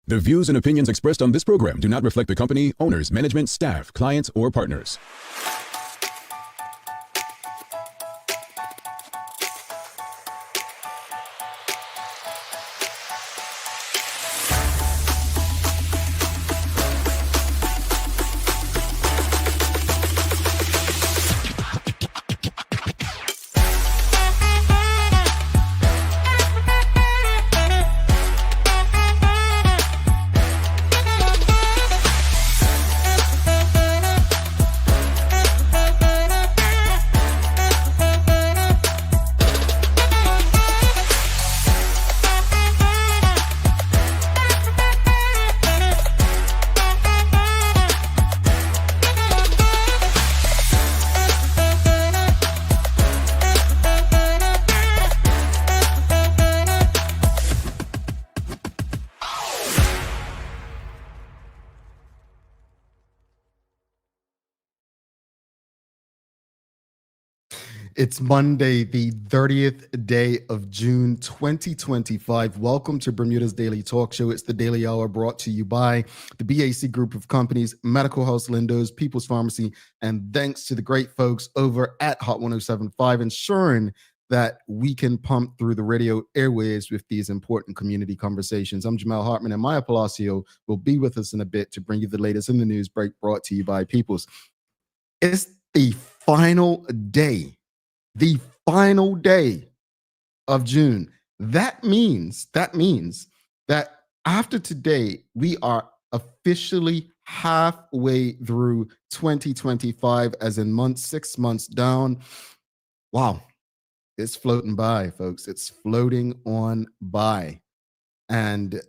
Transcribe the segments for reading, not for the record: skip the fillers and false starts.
The views and opinions expressed on this program do not reflect the company, owners, management, staff, clients, or partners. It's Monday, the 30th day of June, 2025. Welcome to Bermuda's Daily Talk Show. It's the Daily Hour brought to you by the BAC Group of Companies, Medical House Lindos, People's Pharmacy, and thanks to the great folks over at Hot 1075, ensuring that we can pump through the radio airwaves with these important community conversations. I'm Jamal Hartman, and Maya Palacio will be with us in a bit to bring you the latest in the news break brought to you by People's. It's the final day of June. That means that after today, we are officially halfway through 2025, as in 6 months down. Wow, it's floating by, folks. It's floating on by. And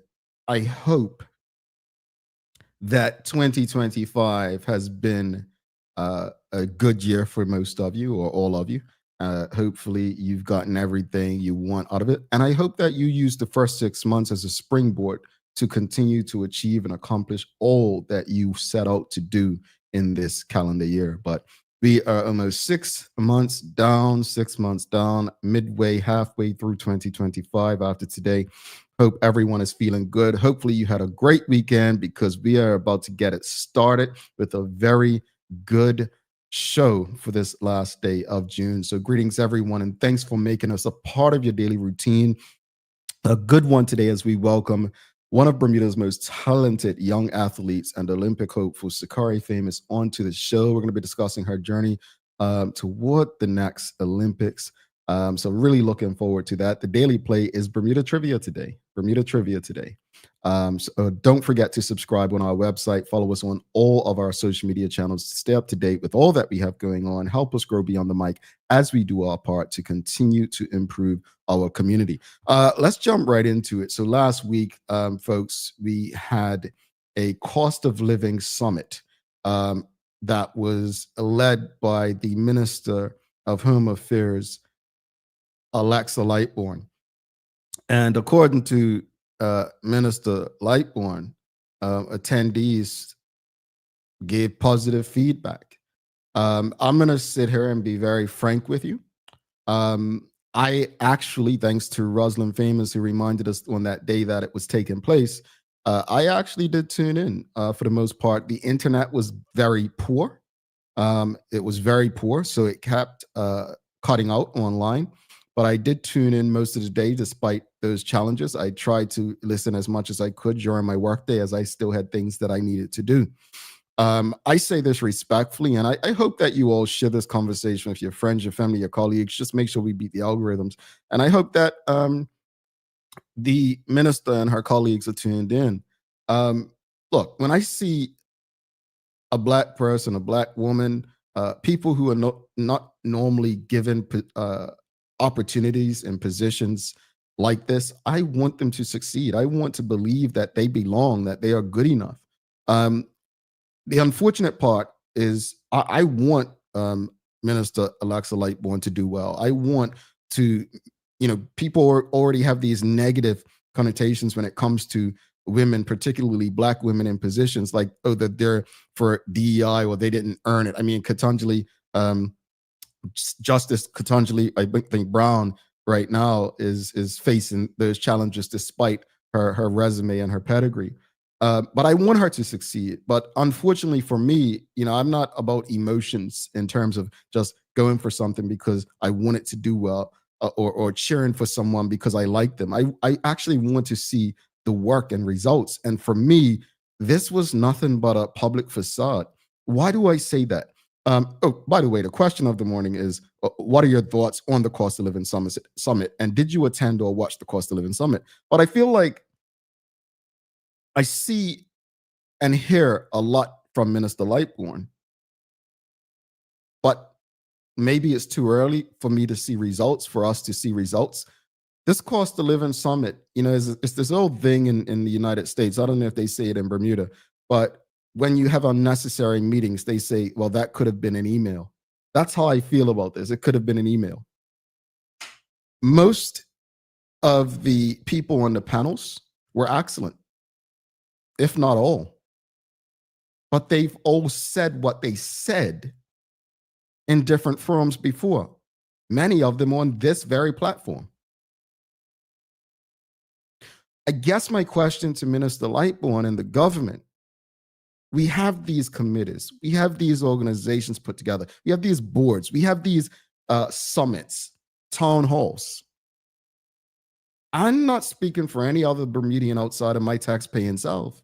I hope that 2025 has been a good year for most of you or all of you. Hopefully you've gotten everything you want out of it. And I hope that you use the first 6 months as a springboard to continue to achieve and accomplish all that you set out to do in this calendar year. But we are almost 6 months down, midway, halfway through 2025 after today. Hope everyone is feeling good. Hopefully you had a great weekend, because we are about to get it started with a very good show for this last day of June. So greetings, everyone, and thanks for making us a part of your daily routine. A good one today as we welcome one of Bermuda's most talented young athletes and Olympic hopeful, Sakari Famous, onto the show. We're going to be discussing her journey toward the next Olympics. So really looking forward to that. The daily play is Bermuda Trivia today. So don't forget to subscribe on our website. Follow us on all of our social media channels to stay up to date with all that we have going on. Help us grow beyond the mic as we do our part to continue to improve our community. Let's jump right into it. So last week, folks, we had a cost of living summit that was led by the Minister of Home Affairs, Alexa Lightbourne. And according to Minister Lightbourne, attendees gave positive feedback. I'm going to sit here and be very frank with you. I actually, thanks to Rosalind Famous, who reminded us on that day that it was taking place, I actually did tune in for the most part. The internet was very poor. It was very poor, so it kept cutting out online. But I did tune in most of the day despite those challenges. I tried to listen as much as I could during my workday, as I still had things that I needed to do. I say this respectfully, and I hope that you all share this conversation with your friends, your family, your colleagues. Just make sure we beat the algorithms. And I hope that the minister and her colleagues are tuned in. Look, when I see a Black person, a Black woman, people who are not normally given opportunities and positions like this, I want them to succeed. I want to believe that they belong, that they are good enough. The unfortunate part is I want Minister Alexa Lightbourne to do well. I want to, people already have these negative connotations when it comes to women, particularly Black women in positions like, oh, that they're for DEI or they didn't earn it. I mean, Ketanji, Justice Ketanji, I think Brown right now is facing those challenges despite her resume and her pedigree. But I want her to succeed. But unfortunately for me, I'm not about emotions in terms of just going for something because I want it to do well, or cheering for someone because I like them. I actually want to see the work and results. And for me, this was nothing but a public facade. Why do I say that? Oh, by the way, the question of the morning is, what are your thoughts on the Cost of Living Summit? And did you attend or watch the Cost of Living Summit? But I feel like I see and hear a lot from Minister Lightbourne, but maybe it's too early for me to see results, for us to see results. This Cost of Living Summit, is this old thing in the United States. I don't know if they say it in Bermuda, but when you have unnecessary meetings, they say, well, that could have been an email. That's how I feel about this. It could have been an email. Most of the people on the panels were excellent, if not all. But they've all said what they said in different forums before, many of them on this very platform. I guess my question to Minister Lightbourne and the government, we have these committees, we have these organizations put together, we have these boards, we have these summits, town halls. I'm not speaking for any other Bermudian outside of my tax-paying self.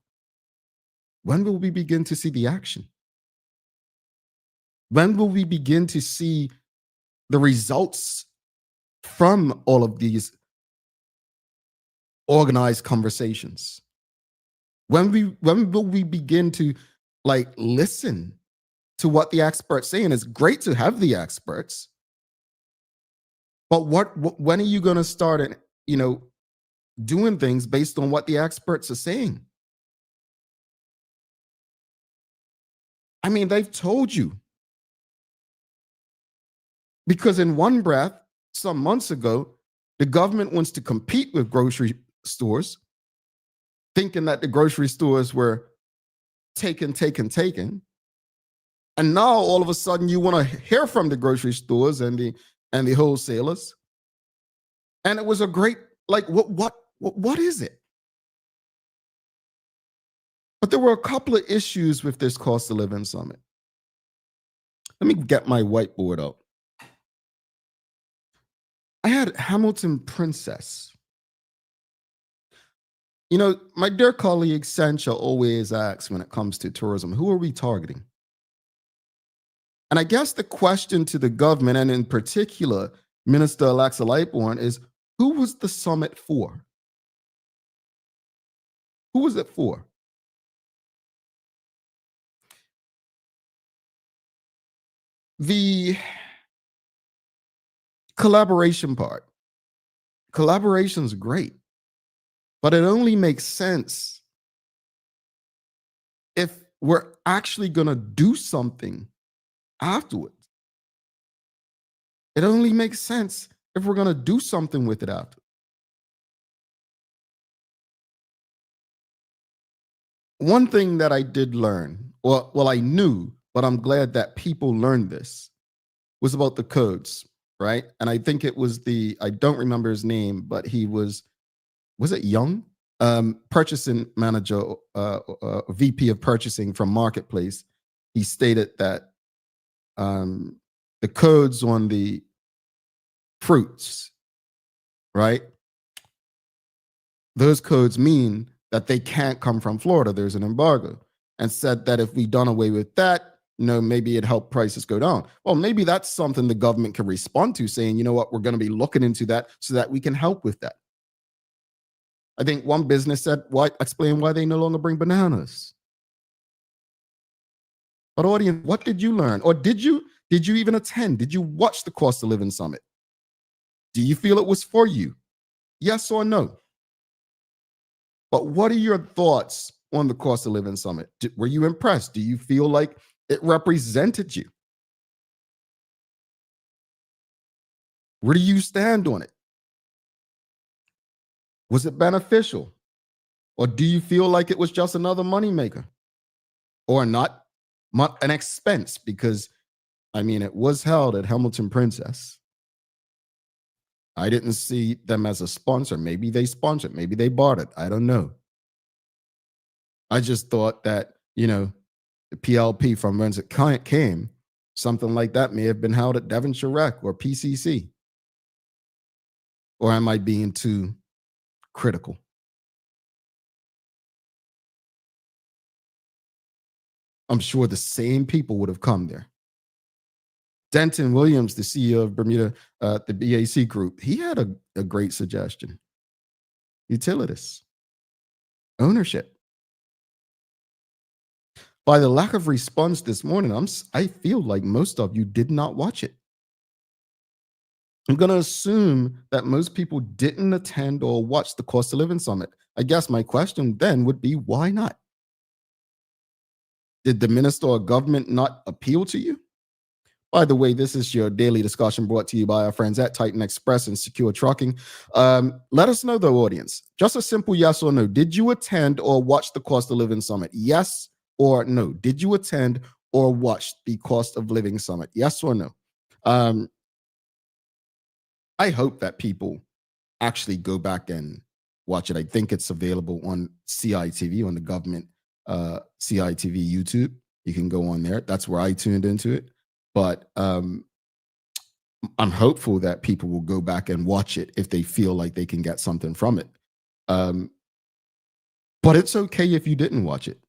When will we begin to see the action? When will we begin to see the results from all of these organized conversations? When will we begin to listen to what the experts say? And it's great to have the experts, but when are you going to start doing things based on what the experts are saying? I mean, they've told you. Because in one breath, some months ago, the government wants to compete with grocery stores, thinking that the grocery stores were taken. And now all of a sudden you want to hear from the grocery stores and the wholesalers. And it was a great, what is it? But there were a couple of issues with this Cost of Living Summit. Let me get my whiteboard out. I had Hamilton Princess. My dear colleague Sancha always asks when it comes to tourism, who are we targeting? And I guess the question to the government, and in particular, Minister Alexa Lightbourne, is who was the summit for? Who was it for? The collaboration part. Collaboration's great, but it only makes sense if we're actually going to do something afterwards. It only makes sense if we're going to do something with it after. One thing that I did learn, well, I knew, but I'm glad that people learned this, was about the codes, right? And I think it was I don't remember his name, but he was it Young? Purchasing manager, VP of purchasing from Marketplace. He stated that the codes on the fruits, right? Those codes mean that they can't come from Florida. There's an embargo. And said that if we done away with that, maybe it helped prices go down. Well, maybe that's something the government can respond to, saying, you know what, we're going to be looking into that so that we can help with that. I think one business said, explain why they no longer bring bananas. But audience, what did you learn? Or did you even attend? Did you watch the Cost of Living Summit? Do you feel it was for you? Yes or no? But what are your thoughts on the Cost of Living Summit? Were you impressed? Do you feel like it represented you? Where do you stand on it? Was it beneficial? Or do you feel like it was just another moneymaker? Or not an expense? Because, it was held at Hamilton Princess. I didn't see them as a sponsor. Maybe they sponsored. Maybe they bought it. I don't know. I just thought that, the PLP from whence it came, something like that may have been held at Devonshire Rec or PCC. Or am I being too critical? I'm sure the same people would have come there. Denton Williams, the CEO of Bermuda, the BAC Group, he had a great suggestion. Utilities, ownership. By the lack of response this morning, I feel like most of you did not watch it. I'm going to assume that most people didn't attend or watch the Cost of Living Summit. I guess my question then would be, why not? Did the minister or government not appeal to you? By the way, this is your daily discussion brought to you by our friends at Titan Express and Secure Trucking. Let us know, the audience. Just a simple yes or no. Did you attend or watch the Cost of Living Summit? Yes or no. Did you attend or watch the Cost of Living Summit? Yes or no? I hope that people actually go back and watch it. I think it's available on CITV, on the government CITV YouTube. You can go on there. That's where I tuned into it. But I'm hopeful that people will go back and watch it if they feel like they can get something from it. But it's okay if you didn't watch it,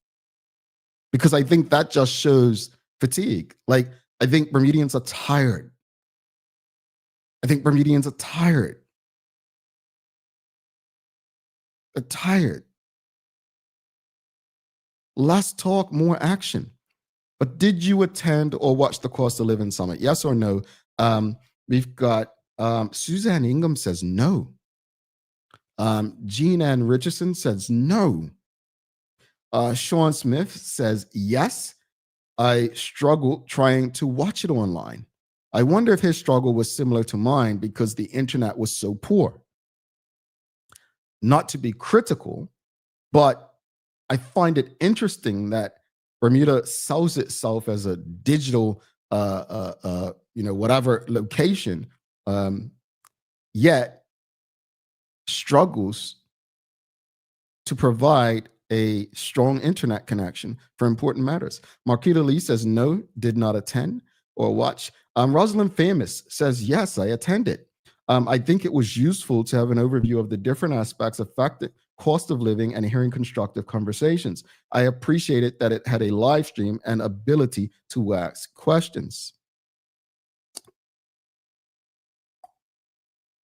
because I think that just shows fatigue. Like, I think Bermudians are tired. They're tired. Less talk, more action. But did you attend or watch the Cost of Living Summit? Yes or no? We've got Suzanne Ingham says no. Jean Ann Richardson says no. Sean Smith says yes. I struggled trying to watch it online. I wonder if his struggle was similar to mine because the internet was so poor. Not to be critical, but I find it interesting that Bermuda sells itself as a digital, whatever location, yet struggles to provide a strong internet connection for important matters. Marquita Lee says no, did not attend or watch. Rosalind Famous says yes, I attended. I think it was useful to have an overview of the different aspects affecting cost of living and hearing constructive conversations. I appreciated that it had a live stream and ability to ask questions.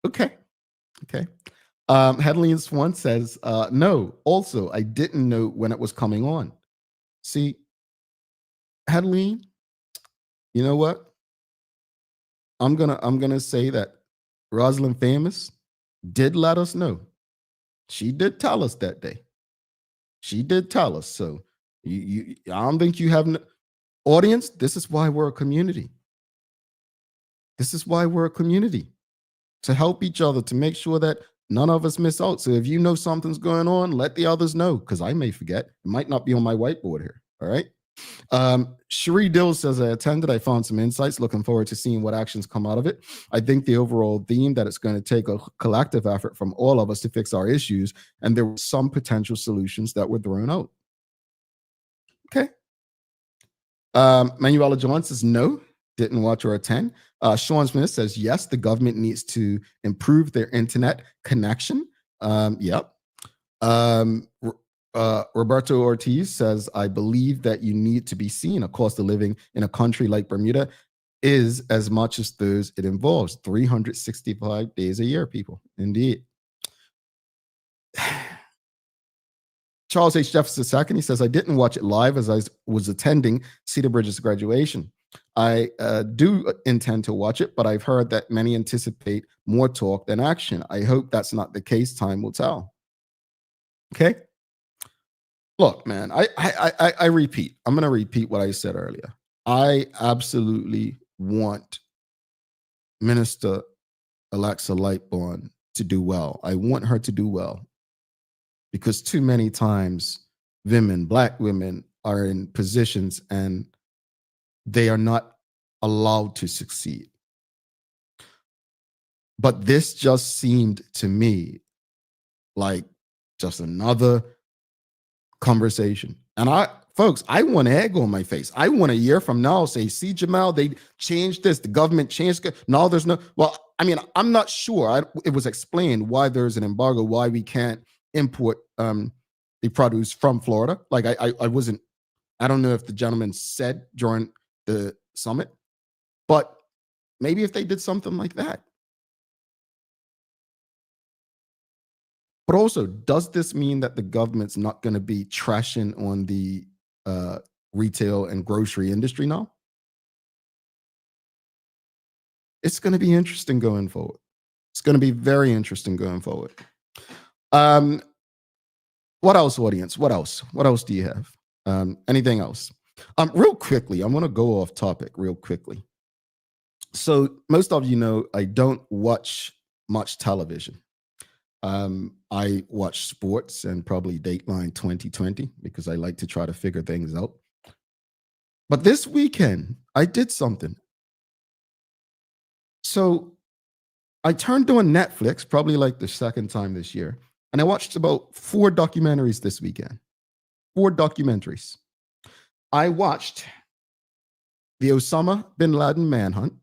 Okay. Hedley and Swan says, no, also, I didn't know when it was coming on. See, Hedley, you know what? I'm gonna say that Rosalind Famous did let us know. She did tell us that day. She did tell us. So I don't think you have audience. This is why we're a community. To help each other, to make sure that none of us miss out. So if you know something's going on, let the others know, because I may forget. It might not be on my whiteboard here. All right. Cherie Dill says, I attended. I found some insights. Looking forward to seeing what actions come out of it. I think the overall theme that it's going to take a collective effort from all of us to fix our issues. And there were some potential solutions that were thrown out. Okay. Manuela John says, no, didn't watch or attend. Sean Smith says, yes, the government needs to improve their internet connection. Yep. Roberto Ortiz says, I believe that you need to be seen. A cost of living in a country like Bermuda is as much as those it involves. 365 days a year, people. Indeed. Charles H. Jefferson II, he says, I didn't watch it live as I was attending Cedar Bridges' graduation. I do intend to watch it, but I've heard that many anticipate more talk than action. I hope that's not the case. Time will tell. Okay. Look, man, I repeat. I'm going to repeat what I said earlier. I absolutely want Minister Alexa Lightbourne to do well. I want her to do well, because too many times women, Black women, are in positions and they are not allowed to succeed. But this just seemed to me like just another conversation. And folks, I want egg on my face. I want a year from now say, see, Jamal, they changed this. The government changed it. No, there's no. Well, I mean, I'm not sure. It was explained why there's an embargo, why we can't import the produce from Florida. Like I wasn't. I don't know if the gentleman said during the summit, but maybe if they did something like that. But also, does this mean that the government's not going to be trashing on the retail and grocery industry now? It's going to be interesting going forward. It's going to be very interesting going forward. What else, audience? What else? What else do you have? Anything else? Real quickly, I'm going to go off topic real quickly. So most of you know I don't watch much television. I watch sports and probably Dateline 2020 because I like to try to figure things out. But this weekend, I did something. So I turned on Netflix, probably like the second time this year, and I watched about 4 documentaries this weekend. 4 documentaries. I watched the Osama bin Laden manhunt.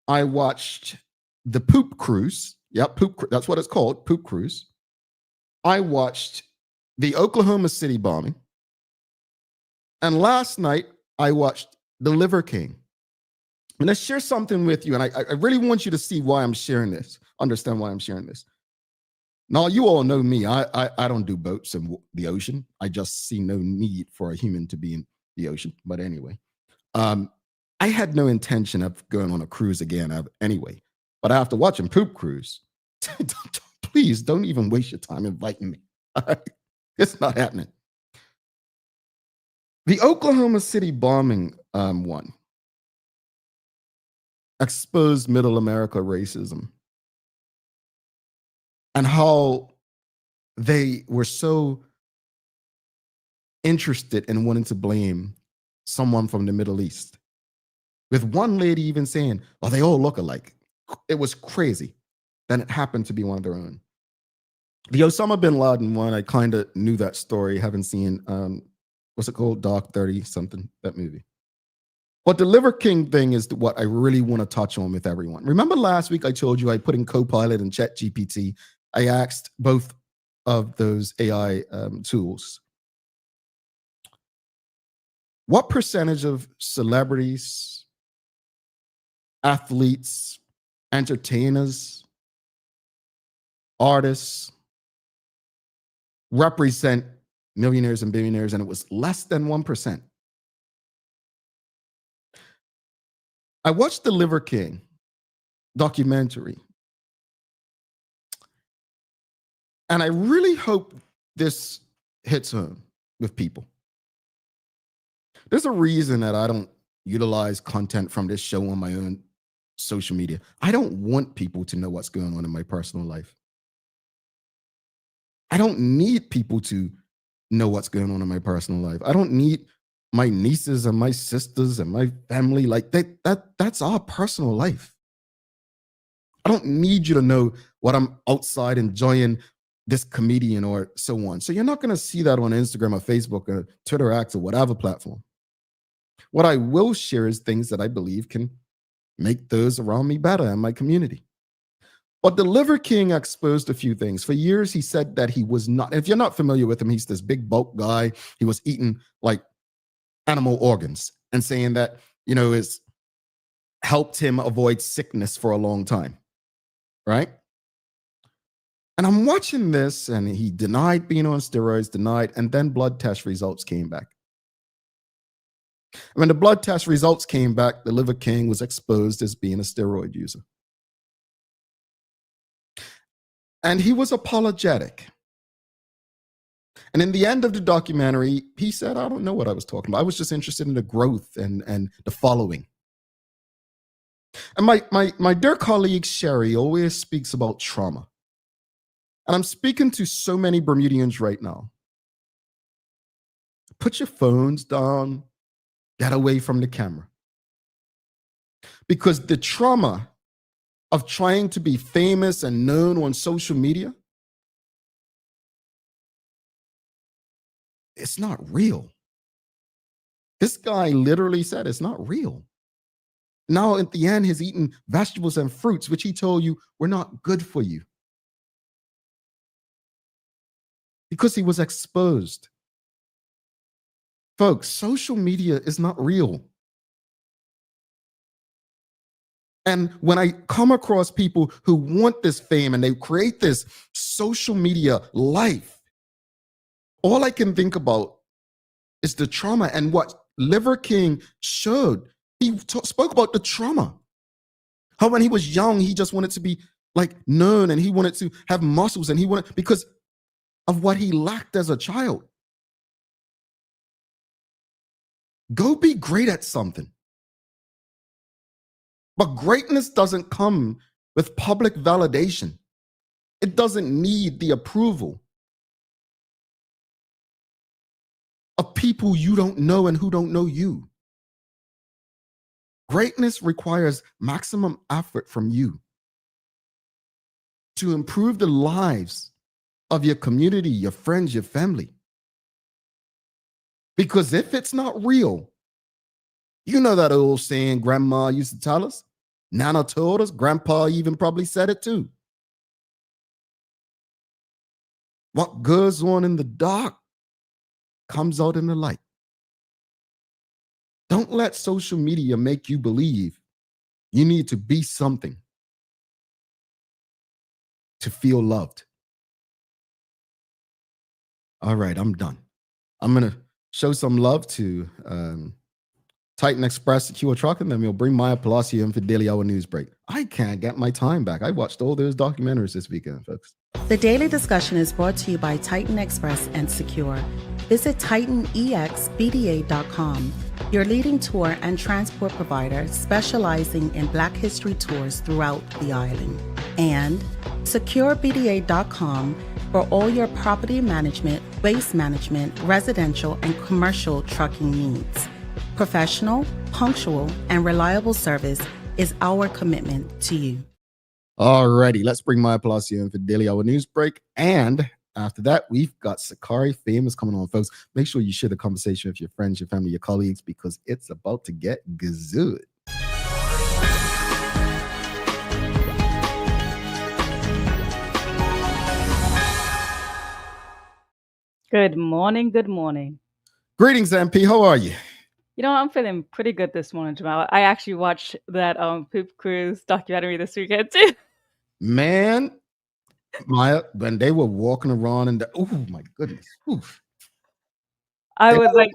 I watched the Poop Cruise. Yep, that's what it's called, Poop Cruise. I watched the Oklahoma City bombing. And last night, I watched The Liver King. I'm going to share something with you, and I really want you to see why I'm sharing this, understand why I'm sharing this. Now, you all know me. I don't do boats in the ocean. I just see no need for a human to be in the ocean. But anyway, I had no intention of going on a cruise again anyway. But after watching Poop Cruise, please don't even waste your time inviting me. It's not happening. The Oklahoma City bombing one exposed middle America racism and how they were so interested in wanting to blame someone from the Middle East. With one lady even saying, well, they all look alike. It was crazy. Then it happened to be one of their own. The Osama bin Laden one, I kind of knew that story, haven't seen, what's it called? Dark 30 something, that movie. But the Liver King thing is what I really want to touch on with everyone. Remember last week I told you I put in Copilot and ChatGPT. I asked both of those AI tools, what percentage of celebrities, athletes, entertainers, artists represent millionaires and billionaires? And it was less than 1%. I watched the Liver King documentary, and I really hope this hits home with people. There's a reason that I don't utilize content from this show on my own social media. I don't want people to know what's going on in my personal life. I don't need people to know what's going on in my personal life. I don't need my nieces and my sisters and my family. Like that's our personal life. I don't need you to know what I'm outside enjoying this comedian or so on. So you're not going to see that on Instagram or Facebook or Twitter X or whatever platform. What I will share is things that I believe can make those around me better in my community. But the Liver King exposed a few things. For years, he said that he was not, if you're not familiar with him, he's this big bulk guy. He was eating like animal organs and saying that, you know, it's helped him avoid sickness for a long time, right? And I'm watching this, and he denied being on steroids, denied, and then blood test results came back. When the blood test results came back, the Liver King was exposed as being a steroid user. And he was apologetic. And in the end of the documentary, he said, I don't know what I was talking about. I was just interested in the growth and the following. And my dear colleague, Sherry, always speaks about trauma. And I'm speaking to so many Bermudians right now. Put your phones down, get away from the camera. Because the trauma of trying to be famous and known on social media it's not real. This guy literally said it's not real. Now, at the end, he's eating vegetables and fruits, which he told you were not good for you because he was exposed. Folks, social media is not real. And when I come across people who want this fame and they create this social media life, all I can think about is the trauma. And what Liver King showed, he spoke about the trauma. How when he was young, he just wanted to be like known and he wanted to have muscles and he wanted, because of what he lacked as a child. Go be great at something. But greatness doesn't come with public validation. It doesn't need the approval of people you don't know and who don't know you. Greatness requires maximum effort from you to improve the lives of your community, your friends, your family. Because if it's not real, you know that old saying grandma used to tell us, Nana told us, grandpa even probably said it too. What goes on in the dark comes out in the light. Don't let social media make you believe you need to be something to feel loved. All right, I'm done. I'm going to show some love to Titan Express Secure Truck, and then we'll bring Maya Palacio in for Daily Hour News Break. I can't get my time back. I watched all those documentaries this weekend, folks. The Daily Discussion is brought to you by Titan Express and Secure. Visit TitanEXBDA.com, your leading tour and transport provider specializing in Black History tours throughout the island. And SecureBDA.com for all your property management, waste management, residential, and commercial trucking needs. Professional, punctual, and reliable service is our commitment to you. Alrighty, let's bring Maya Palacio in for Daily Hour News Break. And after that, we've got Sakari Famous coming on, folks. Make sure you share the conversation with your friends, your family, your colleagues, because it's about to get good. Good morning. Good morning. Greetings, MP. How are you? You know, I'm feeling pretty good this morning, Jamal. I actually watched that Poop Cruise documentary this weekend too. Man, Maya, when they were walking around and oh my goodness. Oof. I was like,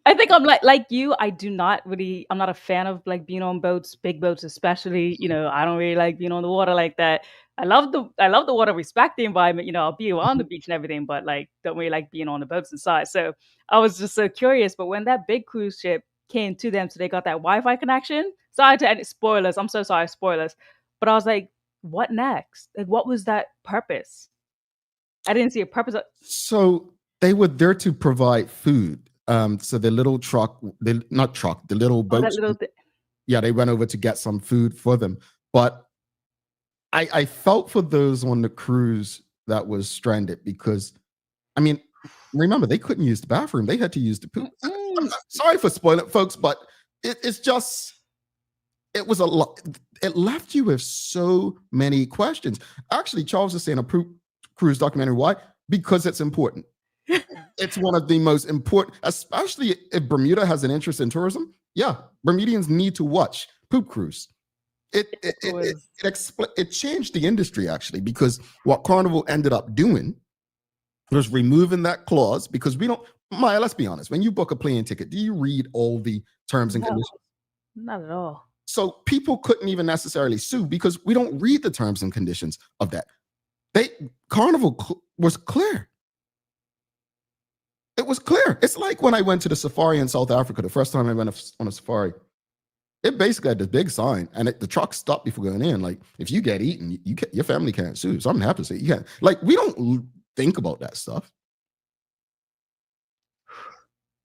I think I'm like you. I'm not a fan of like being on boats, big boats especially. You know, I don't really like being on the water like that. I love the water, respect the environment. You know, I'll be around the beach and everything, but like don't really like being on the boats inside. So I was just so curious. But when that big cruise ship came to them, so they got that Wi-Fi connection. Sorry to any spoilers. I'm so sorry, spoilers. But I was like, what next? Like, what was that purpose? I didn't see a purpose. So they were there to provide food. So the little truck, the little boats. Yeah, they went over to get some food for them. But I felt for those on the cruise that was stranded because, I mean, remember, they couldn't use the bathroom. They had to use the poop. I'm sorry for spoiling it, folks, but it was a lot. It left you with so many questions. Actually, Charles is saying a poop cruise documentary. Why? Because it's important. It's one of the most important, especially if Bermuda has an interest in tourism. Yeah, Bermudians need to watch Poop Cruise. It changed the industry actually, because what Carnival ended up doing was removing that clause, because we don't, Maya, let's be honest, when you book a plane ticket, do you read all the terms and conditions? Not at all. So people couldn't even necessarily sue because we don't read the terms and conditions of that. Carnival was clear. It was clear. It's like when I went to the safari in South Africa, the first time I went on a safari, it basically had this big sign, and the truck stopped before going in. Like, if you get eaten, your family can't sue. So I'm happy to say you can't. Like, we don't think about that stuff.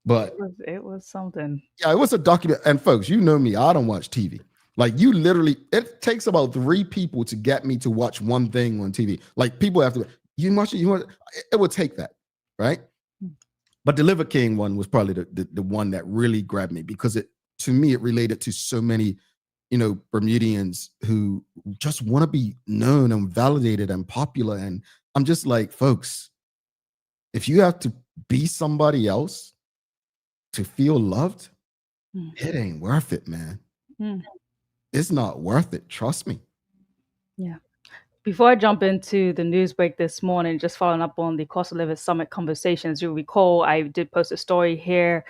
But it was something. Yeah, it was a document. And folks, you know me, I don't watch TV. Like, it takes about 3 people to get me to watch one thing on TV. Like, people have to, it would take that, right? But the Liver King one was probably the one that really grabbed me, because to me it related to so many, Bermudians who just want to be known and validated and popular. And I'm just like, folks, if you have to be somebody else to feel loved, it ain't worth it, man. It's not worth it. Trust me. Yeah. Before I jump into the news break this morning, just following up on the Cost of Living Summit conversation, as you recall, I did post a story here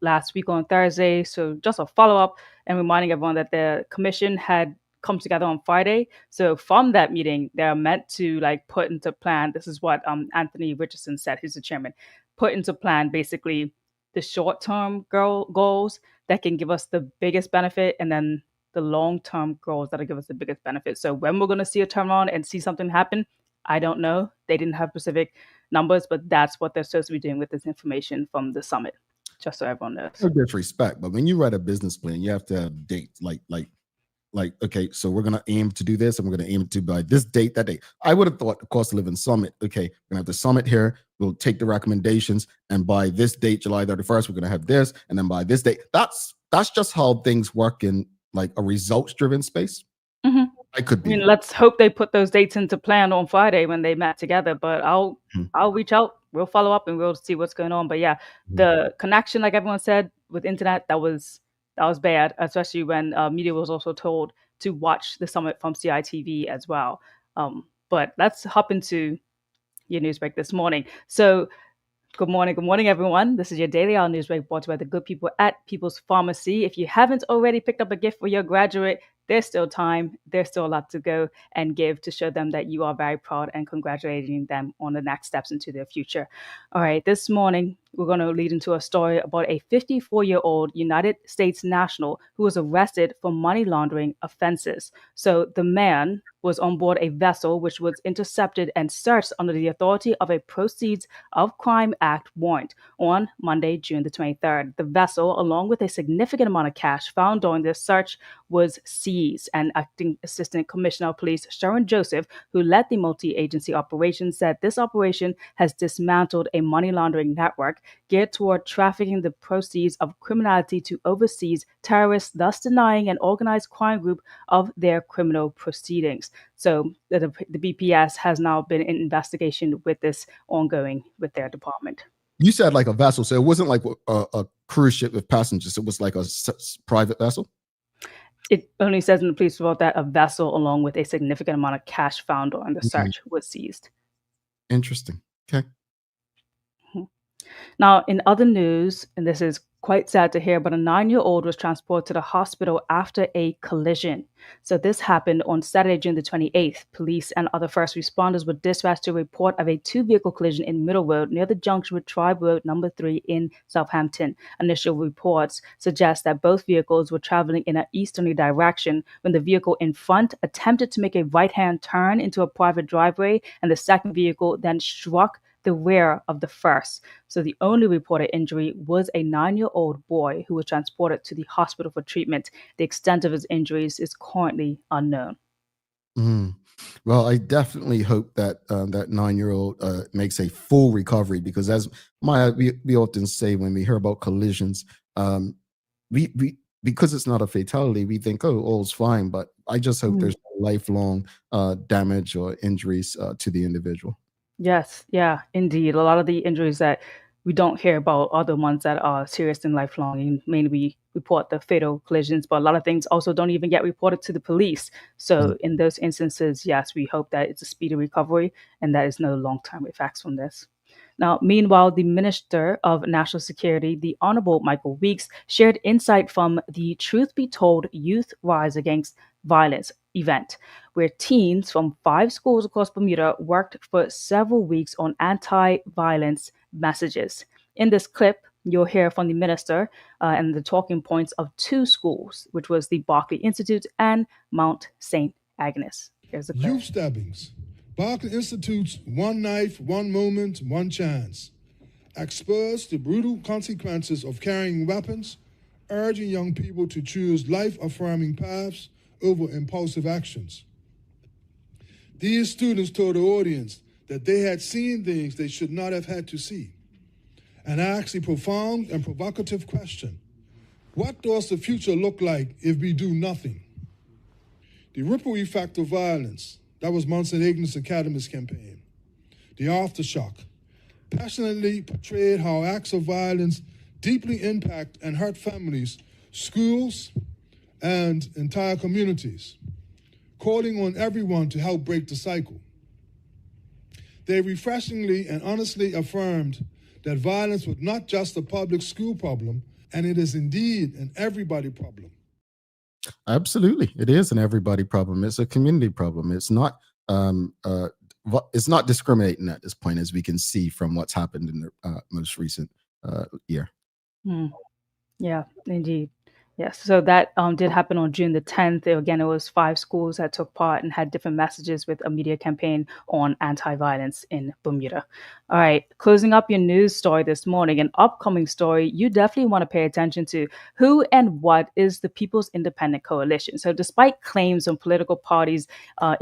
last week on Thursday. So just a follow-up and reminding everyone that the commission had come together on Friday. So from that meeting, they're meant to put into plan. This is what Anthony Richardson said, who's the chairman, put into plan basically the short-term goals that can give us the biggest benefit, and then the long-term goals that'll give us the biggest benefit. So when we're going to see a turnaround and see something happen, I don't know. They didn't have specific numbers, but that's what they're supposed to be doing with this information from the summit, just so everyone knows. No disrespect, but when you write a business plan, you have to have dates like, okay, so we're going to aim to do this, and we're going to aim to by this date, that date. I would have thought the Cost of Living Summit, okay, we're going to have the summit here. We'll take the recommendations, and by this date, July 31st, we're going to have this, and then by this date, that's just how things work in a results-driven space. I could be. Let's hope they put those dates into plan on Friday when they met together. But I'll reach out. We'll follow up and we'll see what's going on. But yeah, the connection, like everyone said, with internet, that was bad, especially when media was also told to watch the summit from CITV as well. But let's hop into your news break this morning. So good morning, everyone. This is your Daily Hour News Break brought to you by the good people at People's Pharmacy. If you haven't already picked up a gift for your graduate, there's still time. There's still a lot to go and give to show them that you are very proud and congratulating them on the next steps into their future. All right, this morning, we're going to lead into a story about a 54-year-old United States national who was arrested for money laundering offenses. So the man was on board a vessel which was intercepted and searched under the authority of a Proceeds of Crime Act warrant on Monday, June the 23rd. The vessel, along with a significant amount of cash found during this search, was seized. And Acting Assistant Commissioner of Police Sharon Joseph, who led the multi-agency operation, said this operation has dismantled a money laundering network geared toward trafficking the proceeds of criminality to overseas terrorists, thus denying an organized crime group of their criminal proceedings. So the BPS has now been in investigation with this ongoing with their department. You said like a vessel, so it wasn't like a cruise ship with passengers. It was like a private vessel? It only says in the police report that a vessel along with a significant amount of cash found during the search was seized. Interesting. Okay. Now, in other news, and this is quite sad to hear, but a 9-year-old was transported to the hospital after a collision. So this happened on Saturday, June the 28th. Police and other first responders were dispatched to a report of a 2-vehicle collision in Middle Road near the junction with Tribe Road number 3 in Southampton. Initial reports suggest that both vehicles were traveling in an easterly direction when the vehicle in front attempted to make a right-hand turn into a private driveway, and the second vehicle then struck the rear of the first. So the only reported injury was a 9-year-old boy who was transported to the hospital for treatment. The extent of his injuries is currently unknown. Well, I definitely hope that that 9-year-old makes a full recovery, because as we often say when we hear about collisions, we because it's not a fatality, we think, oh, all's fine. But I just hope there's no lifelong damage or injuries to the individual. Yes, yeah, indeed. A lot of the injuries that we don't hear about are the ones that are serious and lifelong. And mainly we report the fatal collisions, but a lot of things also don't even get reported to the police. So in those instances, yes, we hope that it's a speedy recovery and that is no long-term effects from this. Now, meanwhile, the Minister of National Security, the Honorable Michael Weeks, shared insight from the Truth Be Told Youth Rise Against Violence event, where teens from 5 schools across Bermuda worked for several weeks on anti-violence messages. In this clip, you'll hear from the minister and the talking points of 2 schools, which was the Berkeley Institute and Mount St. Agnes. Here's the clip. Youth stabbings. Berkeley Institute's One Knife, One Moment, One Chance. Expose the brutal consequences of carrying weapons, urging young people to choose life-affirming paths over impulsive actions. These students told the audience that they had seen things they should not have had to see. and ask the profound and provocative question, what does the future look like if we do nothing? The ripple effect of violence, that was Monson Academy's campaign. The aftershock passionately portrayed how acts of violence deeply impact and hurt families, schools, and entire communities, calling on everyone to help break the cycle. They refreshingly and honestly affirmed that violence was not just a public school problem, and it is indeed an everybody problem. Absolutely, it is an everybody problem. It's a community problem. It's not discriminating at this point, as we can see from what's happened in the most recent year. Yeah, indeed. Yes. So that did happen on June the 10th. Again, it was 5 schools that took part and had different messages with a media campaign on anti-violence in Bermuda. All right. Closing up your news story this morning, an upcoming story you definitely want to pay attention to. Who and what is the People's Independent Coalition? So despite claims on political parties,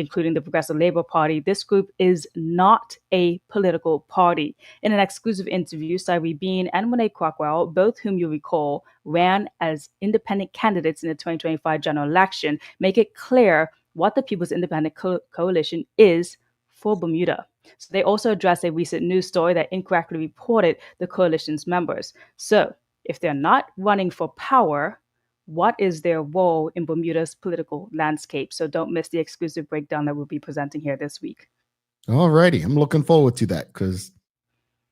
including the Progressive Labour Party, this group is not a political party. In an exclusive interview, Sairi Bean and Monet Crockwell, both whom you recall ran as independent candidates in the 2025 general election, make it clear what the People's Independent Coalition is for Bermuda. So they also addressed a recent news story that incorrectly reported the coalition's members. So if they're not running for power, what is their role in Bermuda's political landscape? So don't miss the exclusive breakdown that we'll be presenting here this week. All righty. I'm looking forward to that because,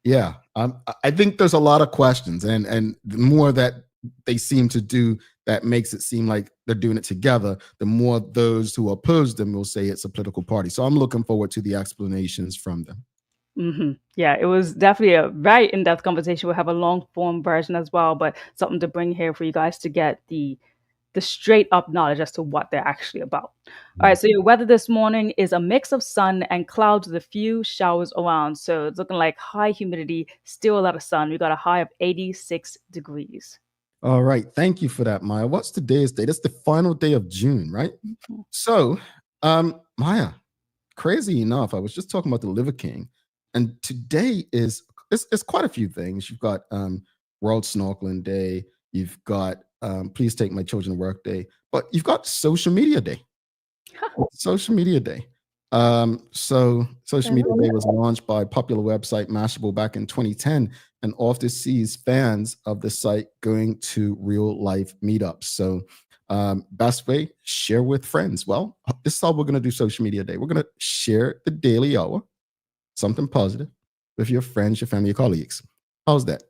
yeah, I think there's a lot of questions, and the more that they seem to do that makes it seem like they're doing it together, the more those who oppose them will say it's a political party. So I'm looking forward to the explanations from them. Yeah, it was definitely a very in-depth conversation. We'll have a long-form version as well, but something to bring here for you guys to get the straight up knowledge as to what they're actually about. All right, so your weather this morning is a mix of sun and clouds with a few showers around. So it's looking like high humidity, still a lot of sun. We got a high of 86 degrees. All right. Thank you for that, Maya. What's today's day? That's the final day of June, right? So, Maya, crazy enough, I was just talking about the Liver King, and today is it's quite a few things. You've got World Snorkeling Day. You've got Please Take My Children to Work Day, but you've got Social Media Day. Social Media Day. So Social Media Day was launched by popular website Mashable back in 2010, and often sees fans of the site going to real life meetups. So best way, share with friends. Well, this is how we're going to do Social Media Day. We're going to share the daily hour, something positive, with your friends, your family, your colleagues. How's that?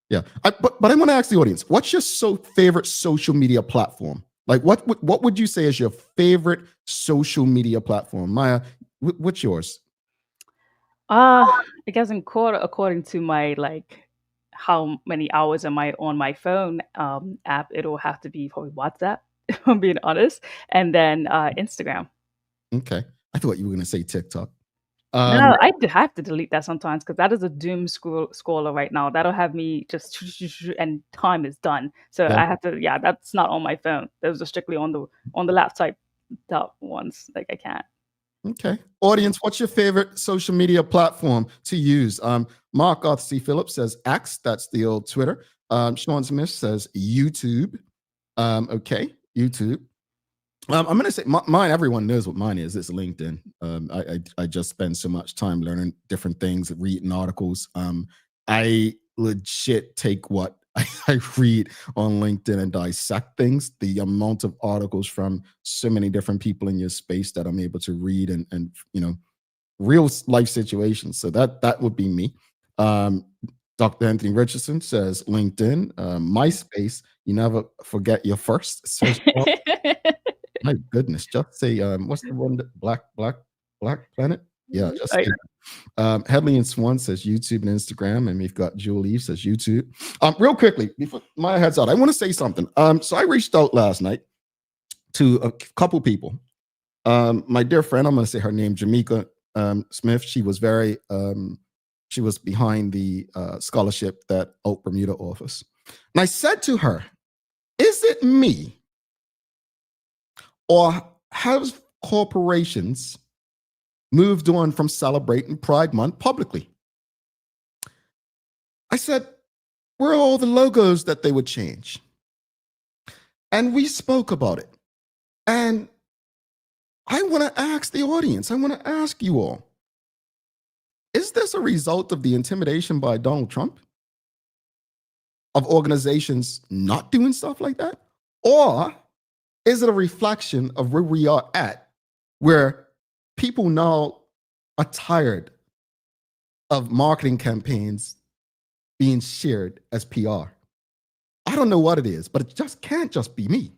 Yeah. But I want to ask the audience, what's your favorite social media platform? Like what would you say is your favorite social media platform? Maya, what's yours? I guess according to my how many hours am I on my phone app, it'll have to be probably WhatsApp, if I'm being honest, and then Instagram. Okay. I thought you were going to say TikTok. No, I have to delete that sometimes because that is a doom scroller right now. That'll have me just and time is done. So Yeah. I have to, that's not on my phone. Those are strictly on the laptop ones. Like I can't. Okay. Audience, what's your favorite social media platform to use? Mark Arthur C. Phillips says X, that's the old Twitter. Sean Smith says YouTube. Okay, YouTube. I'm going to say mine, everyone knows what mine is. It's LinkedIn. I just spend so much time learning different things, reading articles. I legit take what I read on LinkedIn and dissect things. The amount of articles from so many different people in your space that I'm able to read and real life situations. So that would be me. Dr. Anthony Richardson says LinkedIn. MySpace, you never forget your first. Says, my goodness, just say what's the one that Black Planet? Yeah, just say Headley and Swan says YouTube and Instagram, and we've got Jewel Eve says YouTube. Real quickly, before my head's out, I want to say something. So I reached out last night to a couple people. My dear friend, I'm going to say her name, Jamaica Smith. She was she was behind the scholarship that Out Bermuda offers. And I said to her, is it me? Or have corporations moved on from celebrating Pride Month publicly? I said, where are all the logos that they would change? And we spoke about it. And I want to ask the audience, I want to ask you all, is this a result of the intimidation by Donald Trump? Of organizations not doing stuff like that? Or is it a reflection of where we are at, where people now are tired of marketing campaigns being shared as PR? I don't know what it is, but it just can't just be me.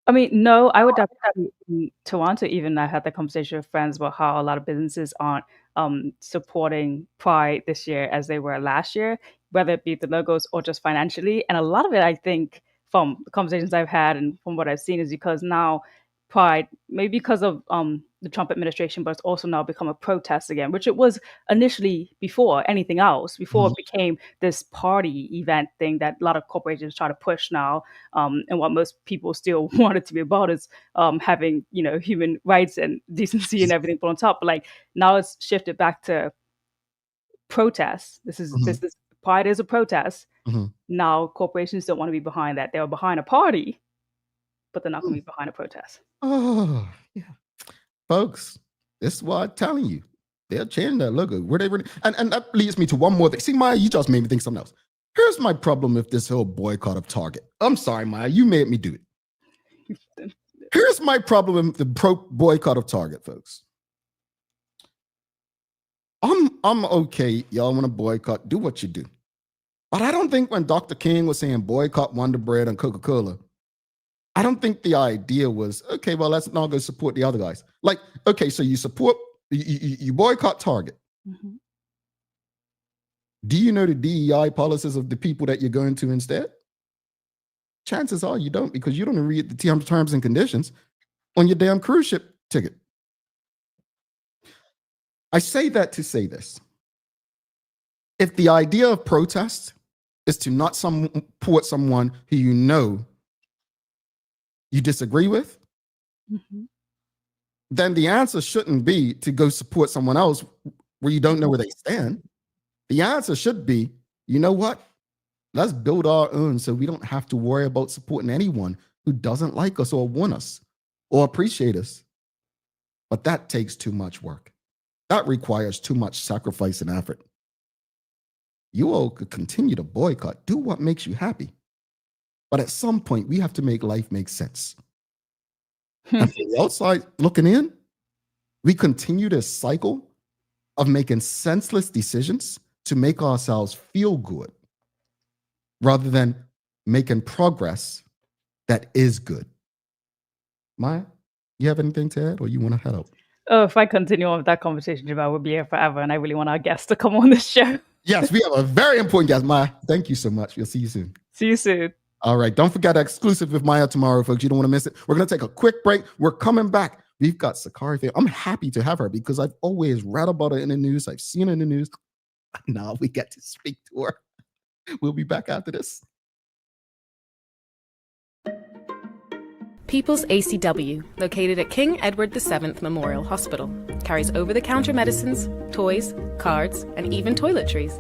I mean, no, I would definitely to answer even I had that conversation with friends about how a lot of businesses aren't supporting Pride this year as they were last year, whether it be the logos or just financially. And a lot of it, I think, from the conversations I've had and from what I've seen, is because now Pride, maybe because of the Trump administration, but it's also now become a protest again, which it was initially before anything else, before it became this party event thing that a lot of corporations try to push now. And what most people still want it to be about is having, human rights and decency and everything put on top. But like now it's shifted back to protests. This is Pride is a protest. Now corporations don't want to be behind that. They were behind a party, but they're not going to be behind a protest. Oh, yeah. Folks, this is what I'm telling you. They're changing that logo. And that leads me to one more thing. See, Maya, you just made me think something else. Here's my problem with this whole boycott of Target. I'm sorry, Maya, you made me do it. Here's my problem with the boycott of Target, folks. I'm okay. Y'all want to boycott, do what you do. But I don't think when Dr. King was saying boycott Wonder Bread and Coca-Cola, I don't think the idea was, okay, well, let's now go support the other guys. Like, okay, so you boycott Target. Do you know the DEI policies of the people that you're going to instead? Chances are you don't, because you don't read the terms and conditions on your damn cruise ship ticket. I say that to say this. If the idea of protest is to not support someone who you know you disagree with, then the answer shouldn't be to go support someone else where you don't know where they stand. The answer should be, you know what? Let's build our own so we don't have to worry about supporting anyone who doesn't like us or want us or appreciate us. But that takes too much work. That requires too much sacrifice and effort. You all could continue to boycott, do what makes you happy. But at some point, we have to make life make sense. And from the outside looking in, we continue this cycle of making senseless decisions to make ourselves feel good rather than making progress that is good. Maya, you have anything to add or you want to head out? Oh, if I continue on with that conversation, Jamal, we'll be here forever. And I really want our guests to come on this show. Yes, we have a very important guest, Maya. Thank you so much. We'll see you soon. See you soon. All right. Don't forget that exclusive with Maya tomorrow, folks. You don't want to miss it. We're going to take a quick break. We're coming back. We've got Sakari Famous. I'm happy to have her because I've always read about her in the news. I've seen her in the news. Now we get to speak to her. We'll be back after this. People's ACW, located at King Edward VII Memorial Hospital, carries over-the-counter medicines, toys, cards, and even toiletries.